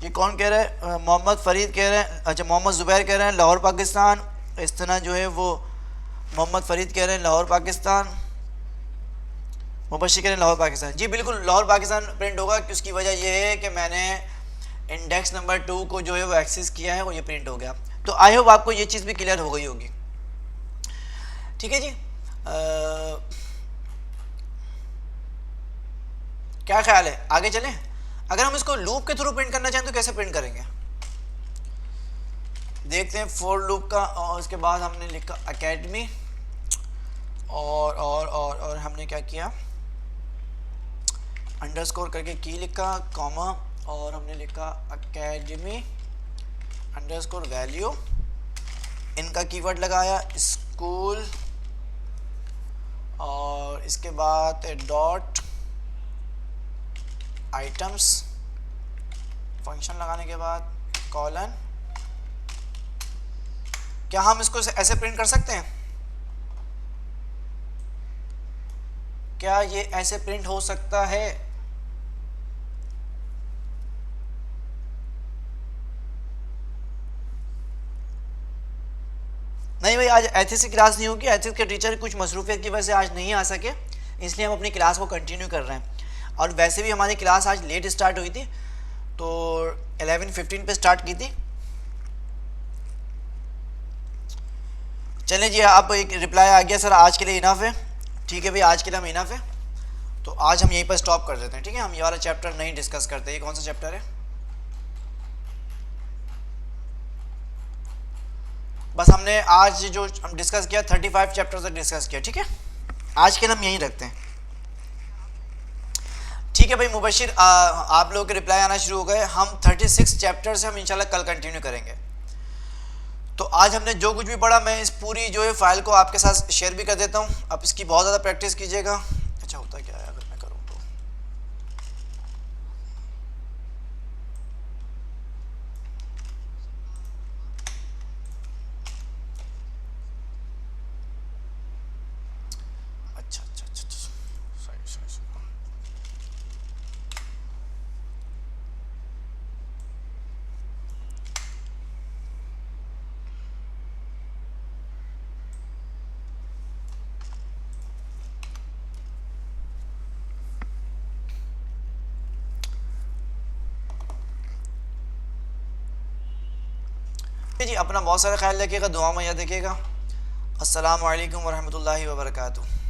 ये कौन कह रहा है? मोहम्मद फरीद कह रहे हैं। अच्छा, मोहम्मद ज़ुबैर कह रहे हैं लाहौर पाकिस्तान। इस तरह जो है वो मोहम्मद फरीद कह रहे हैं लाहौर पाकिस्तान। मुबशिर कह रहे हैं लाहौर पाकिस्तान। जी बिल्कुल, लाहौर पाकिस्तान प्रिंट होगा कि उसकी वजह यह है कि मैंने इंडेक्स नंबर 2 को जो है वो एक्सेस किया है, वो ये प्रिंट हो गया। तो आई होप आपको ये चीज़ भी क्लियर हो गई होगी। ठीक है जी, क्या ख्याल है, आगे चलें? अगर हम इसको लूप के थ्रू प्रिंट करना चाहें तो कैसे प्रिंट करेंगे, देखते हैं। फॉर लूप का, और उसके बाद हमने लिखा अकेडमी और हमने क्या किया, अंडरस्कोर करके की लिखा, कॉमा, और हमने लिखा अकेडमी अंडरस्कोर वैल्यू, इनका कीवर्ड लगाया स्कूल, और इसके बाद डॉट आइटम्स, फंक्शन लगाने के बाद कॉलन। क्या हम इसको ऐसे प्रिंट कर सकते हैं? क्या ये ऐसे प्रिंट हो सकता है? नहीं भाई, आज एथिक्स की क्लास नहीं होगी। एथिक्स के टीचर कुछ मसरूफियत की वजह से आज नहीं आ सके, इसलिए हम अपनी क्लास को कंटिन्यू कर रहे हैं। और वैसे भी हमारी क्लास आज लेट स्टार्ट हुई थी, तो 11:15 पे स्टार्ट की थी। चलें जी, आप एक रिप्लाई आ गया सर आज के लिए इनफ है। ठीक है भाई, आज के लिए हम इनफ है, तो आज हम यहीं पर स्टॉप कर देते हैं। ठीक है, हम ये वाला चैप्टर नहीं डिस्कस करते। ये कौन सा चैप्टर है? बस हमने आज जो हम डिस्कस किया 35 चैप्टर तक डिस्कस किया। ठीक है, आज के लिए हम यहीं रखते हैं। ठीक है भाई मुबशिर, आप लोगों के रिप्लाई आना शुरू हो गए। हम 36 चैप्टर से हम इंशाल्लाह कल कंटिन्यू करेंगे। तो आज हमने जो कुछ भी पढ़ा, मैं इस पूरी जो है फाइल को आपके साथ शेयर भी कर देता हूँ। आप इसकी बहुत ज़्यादा प्रैक्टिस कीजिएगा। अच्छा, होता क्या है अगर मैं करूँ तो, अच्छा अच्छा अच्छा अच्छा, सही सही सही। जी, अपना बहुत सारा ख्याल रखिएगा, दुआ में याद रखिएगा। अस्सलामु अलैकुम वरहमतुल्लाहि वबरकातुहू।